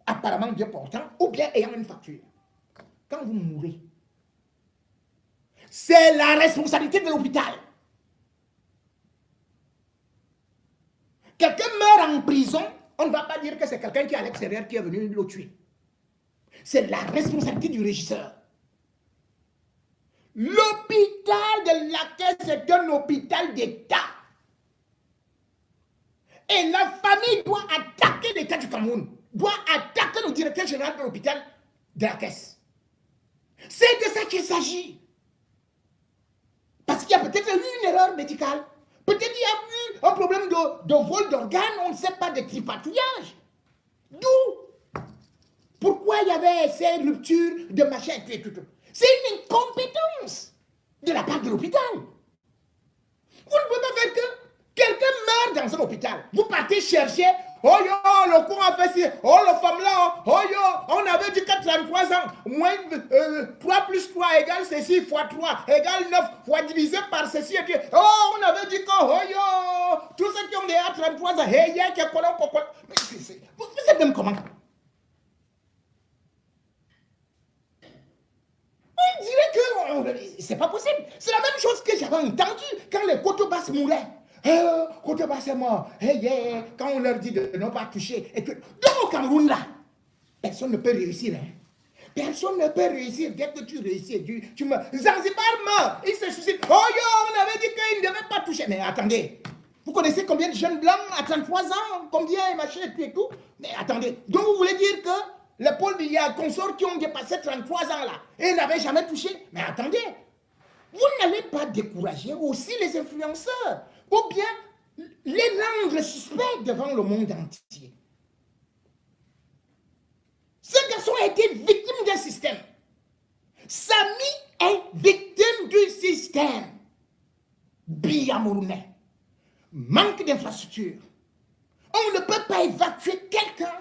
apparemment bien portant, ou bien ayant une facture, quand vous mourrez, c'est la responsabilité de l'hôpital. Quelqu'un meurt en prison, on ne va pas dire que c'est quelqu'un qui est à l'extérieur qui est venu le tuer. C'est la responsabilité du régisseur. L'hôpital de la Caisse est un hôpital d'État. Et la famille doit attaquer l'État du Cameroun, doit attaquer le directeur général de l'hôpital de la Caisse. C'est de ça qu'il s'agit. Parce qu'il y a peut-être eu une erreur médicale. Peut-être qu'il y a eu un problème de vol d'organes, on ne sait pas, de tripatouillage. D'où? Pourquoi il y avait ces ruptures de machin et tout. C'est de l'hôpital. Vous ne pouvez pas faire que quelqu'un meurt dans un hôpital. Vous partez chercher, oh yo, le courant a fait ci, oh le femme là, oh yo, on avait dit qu'à 33 ans, moins 3 plus 3 égale ceci fois 3 égale 9 fois divisé par ceci. Oh, on avait dit que, oh yo, tous ceux qui ont déjà 33 ans, hey, yeah, qui mais vous êtes même comment? On dirait que c'est pas possible. C'est la même chose que j'avais entendu quand les Kotobas mouraient. Kotobas est mort. Hey, yeah. Quand on leur dit de ne pas toucher. Et que, dans le Cameroun, là, personne ne peut réussir. Hein. Personne ne peut réussir. Dès que tu réussis, tu me... Zanzibar meurt. Il se suicide. Oh yo, on avait dit qu'il ne devait pas toucher. Mais attendez. Vous connaissez combien de jeunes blancs à 33 ans? Combien, machin, et tout? Mais attendez. Donc vous voulez dire que les Paul Biya consorts qui ont dépassé 33 ans là et n'avaient jamais touché. Mais attendez, vous n'allez pas décourager aussi les influenceurs ou bien les rendre suspects devant le monde entier. Ce garçon a été victime d'un système. Samy est victime du système. Biyamourunais. Manque d'infrastructure. On ne peut pas évacuer quelqu'un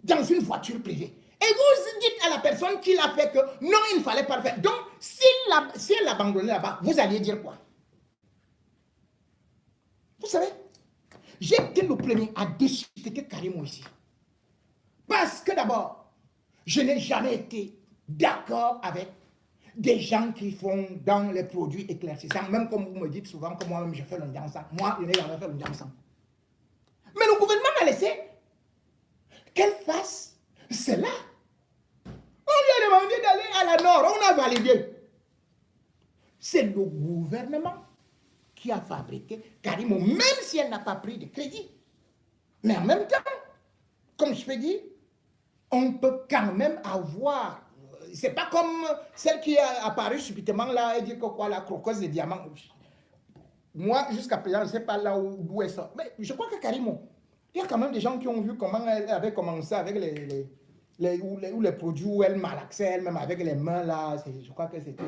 dans une voiture privée. Et vous dites à la personne qui l'a fait que non, il ne fallait pas le faire. Donc, si elle l'abandonnait là-bas, vous alliez dire quoi? Vous savez, j'ai été le premier à déchiqueter carrément ici. Parce que d'abord, je n'ai jamais été d'accord avec des gens qui font dans les produits éclaircissants, même comme vous me dites souvent que moi-même je fais le dansant. Moi, je n'ai jamais fait le dansant. Mais le gouvernement m'a laissé qu'elle fasse cela. On lui a demandé d'aller à la Nord, on a validé. C'est le gouvernement qui a fabriqué Karimo, même si elle n'a pas pris de crédit. Mais en même temps, comme je peux dire, on peut quand même avoir... C'est pas comme celle qui est apparue subitement là et dit que quoi, la croqueuse de diamants. Moi, jusqu'à présent, je ne sais pas là où elle sort. Mais je crois que Karimo, il y a quand même des gens qui ont vu comment elle avait commencé avec les produits où elle malaxait elle-même avec les mains là. Je crois que c'était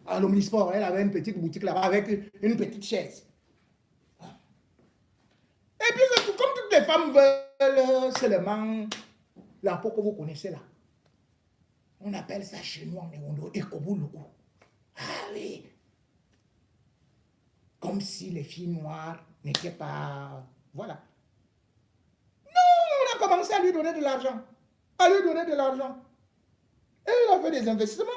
à l'Omnisport. Elle avait une petite boutique là-bas avec une petite chaise. Et puis, comme toutes les femmes veulent seulement la peau que vous connaissez là. On appelle ça chez nous en Néondo Ekobuluku. Ah oui. Comme si les filles noires n'étaient pas... Voilà. Non, on a commencé à lui donner de l'argent. À lui donner de l'argent. Et il a fait des investissements.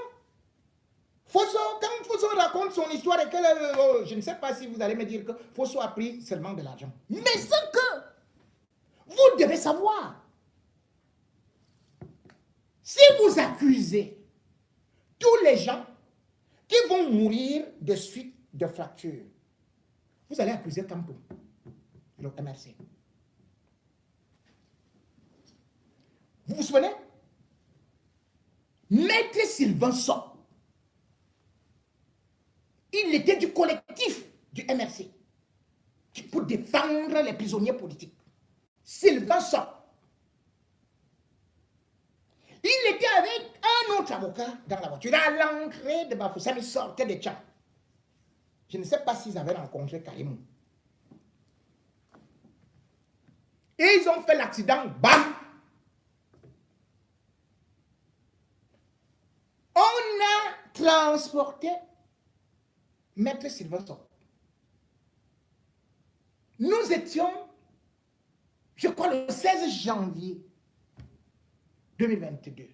Fosso, quand Fosso raconte son histoire et qu'elle... je ne sais pas si vous allez me dire que Fosso a pris seulement de l'argent. Mais ce que vous devez savoir, si vous accusez tous les gens qui vont mourir de suite de fractures, vous allez accuser Campo, le MRC. Vous vous souvenez? Maître Sylvain Sock, il était du collectif du MRC pour défendre les prisonniers politiques. Sylvain Sock. Il était avec un autre avocat dans la voiture. À l'entrée de Bafoussam, il sortait de Tchad. Je ne sais pas s'ils avaient rencontré Karimou. Et ils ont fait l'accident, bam! On a transporté Maître Sylvain Sock. Nous étions, je crois, le 16 janvier 2022.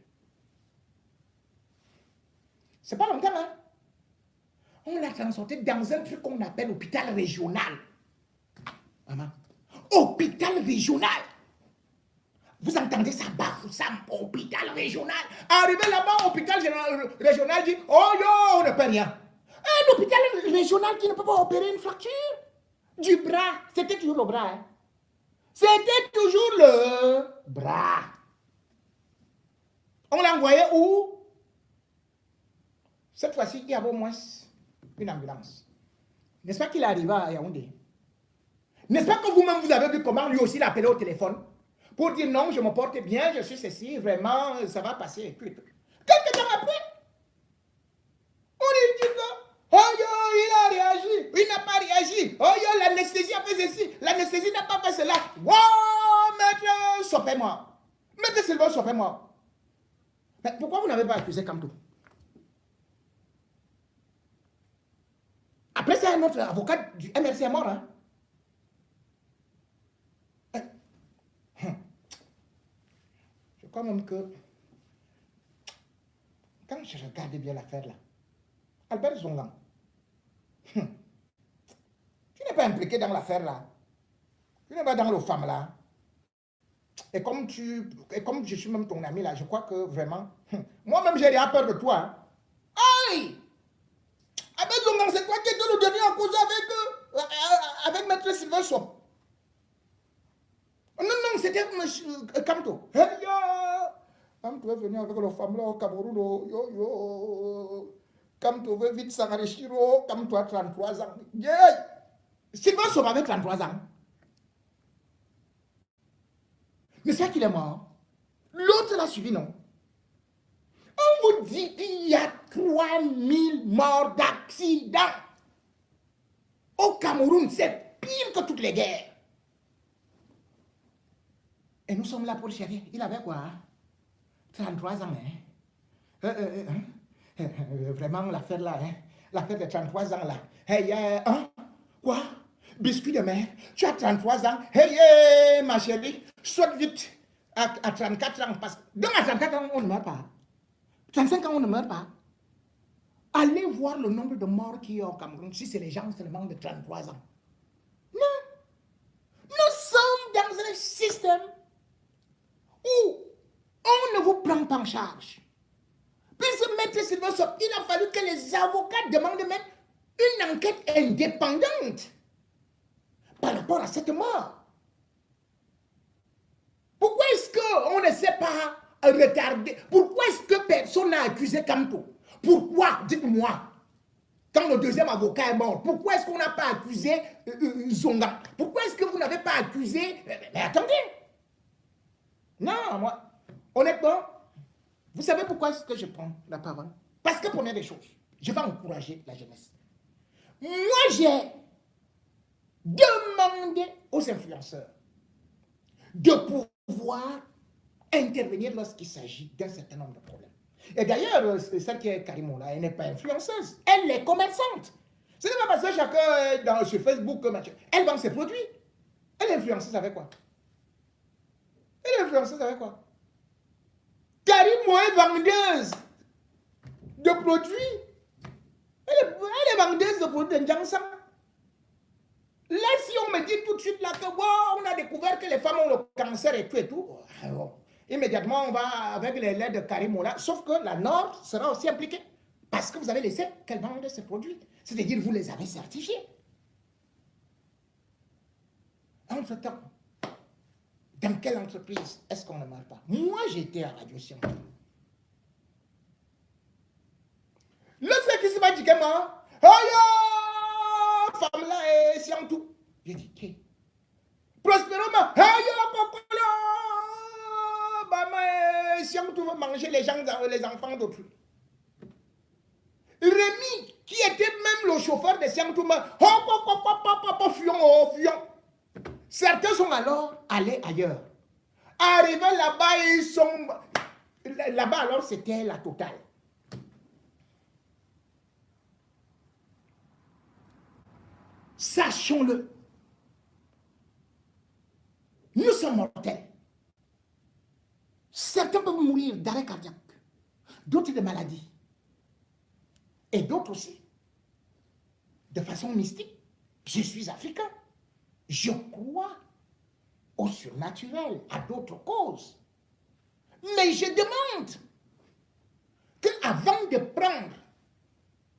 C'est pas longtemps, hein? On l'a transporté dans un truc qu'on appelle hôpital régional. Maman, hôpital régional. Vous entendez ça, Bafoussam, hôpital régional. Arrivé là-bas, hôpital régional dit, oh yo, on ne peut rien. Un hôpital régional qui ne peut pas opérer une fracture du bras. C'était toujours le bras. Hein? C'était toujours le bras. On l'a envoyé où? Cette fois-ci, il y avait au moins une ambulance. N'est-ce pas qu'il arriva à Yaoundé? N'est-ce pas que vous-même, vous avez vu comment lui aussi l'appelait au téléphone pour dire non, je me porte bien, je suis ceci, vraiment, ça va passer. Quelques temps après, on lui dit que, oh l'anesthésie n'a pas fait cela. Wow, maître, stoppez-moi. Maître Sylvain, stoppez-moi. Mais pourquoi vous n'avez pas accusé Kamto? Après, c'est un autre avocat du MRC est mort. Hein? Je crois même que quand je regarde bien l'affaire là, Albert Zongan, tu n'es pas impliqué dans l'affaire là. Tu n'es pas dans le femme là. Et comme je suis même ton ami là, je crois que vraiment, moi-même j'ai déjà peur de toi. Hein. Aïe! Albert Zongan, c'est toi qui étais le dernier en cause avec Maître Sylvain Sop. Non, c'était Kamto. Hey, Kamto est venu avec le femme là au Cameroun. Yo. Kamto veut vite s'enrichir. Kamto a 33 ans. Yeah. Sylvain Sop avait 33 ans. Mais c'est qu'il est mort. L'autre l'a suivi, non? On vous dit qu'il y a 3000 morts d'accident. Au Cameroun, c'est pire que toutes les guerres. Et nous sommes là pour le chérir. Il avait quoi? 33 ans, hein? Vraiment, l'affaire là, hein? L'affaire de 33 ans là. Hey, hein? Quoi? Biscuit de mer, tu as 33 ans. Hey, ma chérie, saute vite à 34 ans. Parce que donc à 34 ans, on ne meurt pas. 35 ans, on ne meurt pas. Allez voir le nombre de morts qu'il y a au Cameroun, si c'est les gens seulement de 33 ans. Non. Nous sommes dans un système où on ne vous prend pas en charge. Puisque Maître Sylvain Sop, il a fallu que les avocats demandent même une enquête indépendante par rapport à cette mort. Pourquoi est-ce qu'on ne sait pas retarder? Pourquoi est-ce que personne n'a accusé Kamto? Pourquoi? Dites-moi. Quand le deuxième avocat est mort, pourquoi est-ce qu'on n'a pas accusé Zonga? Pourquoi est-ce que vous n'avez pas accusé... Mais attendez. Non, moi, honnêtement, vous savez pourquoi est-ce que je prends la parole? Parce que première des choses, je vais encourager la jeunesse. Moi, j'ai demandé aux influenceurs de pouvoir intervenir lorsqu'il s'agit d'un certain nombre de problèmes. Et d'ailleurs, celle qui est Karimo là, elle n'est pas influenceuse, elle est commerçante. Ce n'est pas parce que chacun sur Facebook, elle vend ses produits. Elle est influenceuse avec quoi? Elle est influenceuse avec quoi? Karimo est vendeuse de produits. Elle est vendeuse de produits de Njansan. Là, si on me dit tout de suite là que wow, on a découvert que les femmes ont le cancer et tout, immédiatement on va avec les laits de Karimo là, sauf que la Nord sera aussi impliquée parce que vous avez laissé qu'elle vende ces produits. C'est-à-dire que vous les avez certifiés. Entre-temps, dans quelle entreprise est-ce qu'on ne meurt pas? Moi, j'étais à Radio Sion. Le fait qui se va dire que moi, femme là et Sion tout. J'ai dit, qui? Prospérement, Sion tout va manger les gens, les enfants d'autrui. Rémi, qui était même le chauffeur de Sion tout, fuyons. Certains sont alors allés ailleurs. Arrivés là-bas, ils sont... Là-bas, alors, c'était la totale. Sachons-le. Nous sommes mortels. Certains peuvent mourir d'arrêt cardiaque, d'autres de maladies, et d'autres aussi, de façon mystique. Je suis africain. Je crois au surnaturel, à d'autres causes. Mais je demande qu'avant de prendre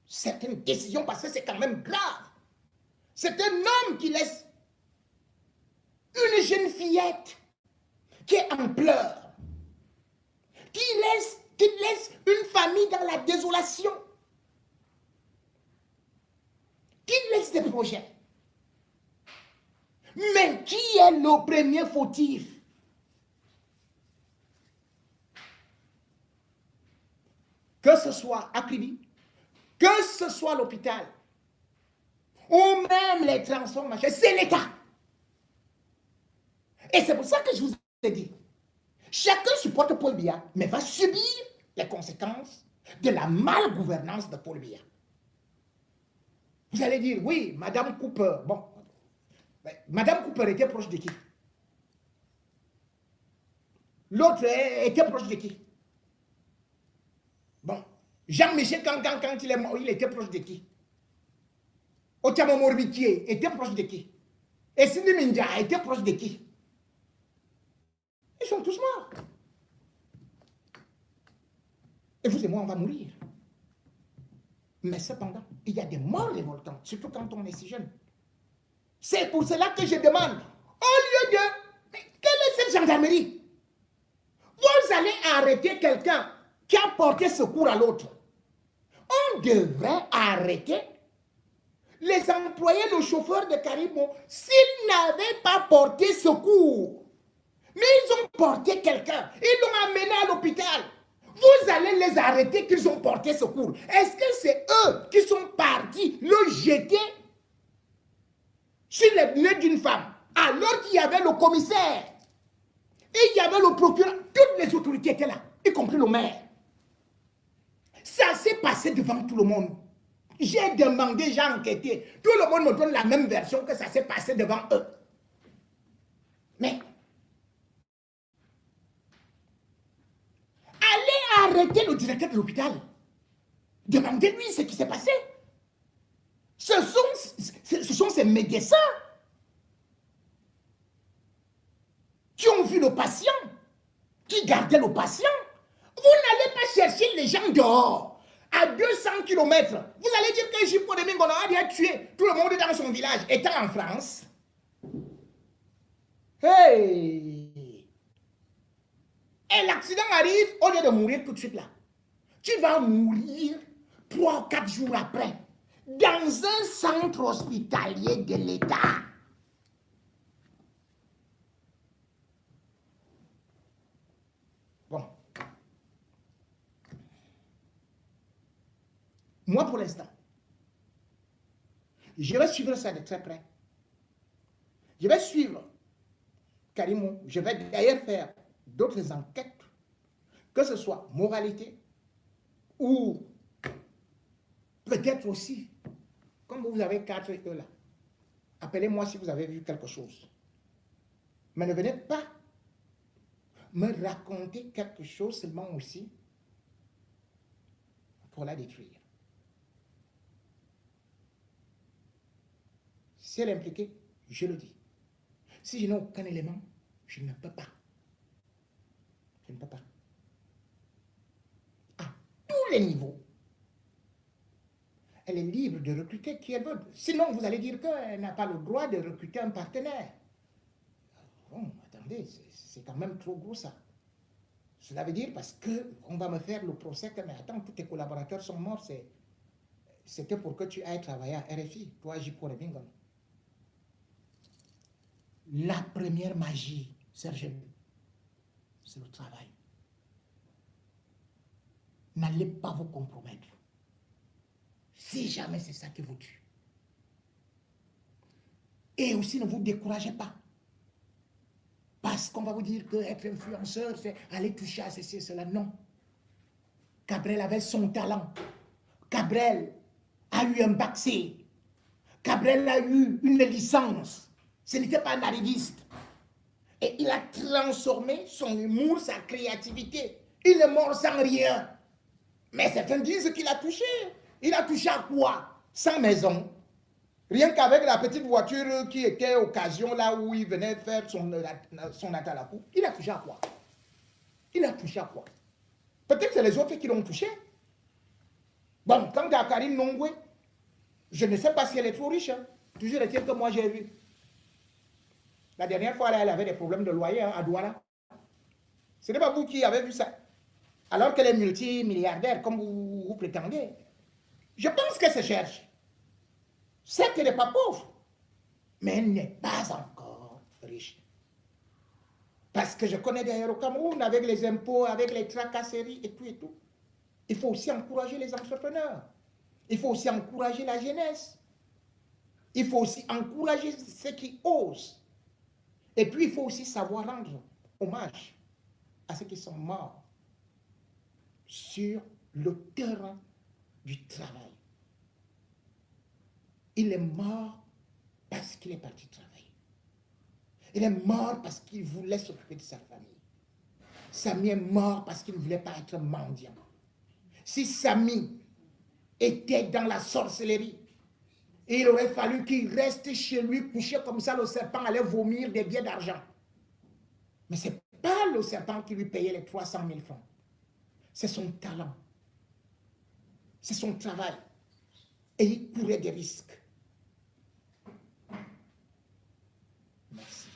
certaines décisions, parce que c'est quand même grave, c'est un homme qui laisse une jeune fillette qui est en pleurs, qui laisse une famille dans la désolation, qui laisse des projets. Mais qui est le premier fautif? Que ce soit Akribi, que ce soit l'hôpital, ou même les transformations, c'est l'État. Et c'est pour ça que je vous ai dit, chacun supporte Paul Biya, mais va subir les conséquences de la malgouvernance de Paul Biya. Vous allez dire, oui, Madame Cooper, bon, Madame Cooper était proche de qui? L'autre était proche de qui? Bon, Jean-Michel quand il est mort, il était proche de qui? Otiama Morbikié était proche de qui? Et Sidi Minja était proche de qui? Ils sont tous morts. Et vous et moi, on va mourir. Mais cependant, il y a des morts révoltantes, surtout quand on est si jeune. C'est pour cela que je demande, au lieu de... Mais quelle est cette gendarmerie? Vous allez arrêter quelqu'un qui a porté secours à l'autre. On devrait arrêter les employés, le chauffeur de Caribou, s'ils n'avaient pas porté secours. Mais ils ont porté quelqu'un. Ils l'ont amené à l'hôpital. Vous allez les arrêter qu'ils ont porté secours. Est-ce que c'est eux qui sont partis le jeter sur les nez d'une femme, alors qu'il y avait le commissaire et il y avait le procureur, toutes les autorités étaient là, y compris le maire. Ça s'est passé devant tout le monde. J'ai demandé, j'ai enquêté. Tout le monde me donne la même version que ça s'est passé devant eux. Mais allez arrêter le directeur de l'hôpital. Demandez-lui ce qui s'est passé. Ce sont ces médecins qui ont vu le patient, qui gardaient le patient. Vous n'allez pas chercher les gens dehors, à 200 km. Vous allez dire que Jipo de Mingono a tué tout le monde dans son village, étant en France. Hey! Et l'accident arrive, au lieu de mourir tout de suite là, tu vas mourir 3 ou 4 jours après, dans un centre hospitalier de l'État. Bon. Moi, pour l'instant, je vais suivre ça de très près. Je vais suivre Karimou. Je vais d'ailleurs faire d'autres enquêtes, que ce soit moralité ou peut-être aussi, comme vous avez 4 E là, appelez-moi si vous avez vu quelque chose. Mais ne venez pas me raconter quelque chose seulement aussi pour la détruire. Si elle est impliquée, je le dis. Si je n'ai aucun élément, je ne peux pas. Je ne peux pas. À tous les niveaux, elle est libre de recruter qui elle veut. Sinon, vous allez dire qu'elle n'a pas le droit de recruter un partenaire. Bon, attendez, c'est quand même trop gros ça. Cela veut dire parce qu'on va me faire le procès que, mais attends, tous tes collaborateurs sont morts, c'était pour que tu ailles travailler à RFI, toi, Jipo Bingon. La première magie, Serge, c'est le travail. N'allez pas vous compromettre. Si jamais c'est ça qui vous tue. Et aussi, ne vous découragez pas. Parce qu'on va vous dire qu'être influenceur, c'est aller toucher à ceci et cela. Non. Cabrel avait son talent. Cabrel a eu un bac C. Cabrel a eu une licence. Ce n'était pas un arriviste. Et il a transformé son humour, sa créativité. Il est mort sans rien. Mais certains disent qu'il a touché. Il a touché à quoi? Sans maison. Rien qu'avec la petite voiture qui était occasion là où il venait faire son atalakou. Il a touché à quoi? Il a touché à quoi? Peut-être que c'est les autres qui l'ont touché. Bon, quand il y a Karine Nongwe, je ne sais pas si elle est trop riche. Hein. Toujours est-il que moi j'ai vu. La dernière fois, là, elle avait des problèmes de loyer hein, à Douala. Ce n'est pas vous qui avez vu ça. Alors qu'elle est multimilliardaire, comme vous prétendez. Je pense qu'elle se cherche. Certes, elle n'est pas pauvre, mais elle n'est pas encore riche. Parce que je connais d'ailleurs au Cameroun, avec les impôts, avec les tracasseries et tout et tout. Il faut aussi encourager les entrepreneurs. Il faut aussi encourager la jeunesse. Il faut aussi encourager ceux qui osent. Et puis, il faut aussi savoir rendre hommage à ceux qui sont morts sur le terrain du travail. Il est mort parce qu'il est parti travailler. Il est mort parce qu'il voulait s'occuper de sa famille. Samy est mort parce qu'il ne voulait pas être mendiant. Si Samy était dans la sorcellerie, il aurait fallu qu'il reste chez lui, couché comme ça, le serpent allait vomir des billets d'argent. Mais ce n'est pas le serpent qui lui payait les 300 000 francs. C'est son talent. C'est son travail. Et il courait des risques.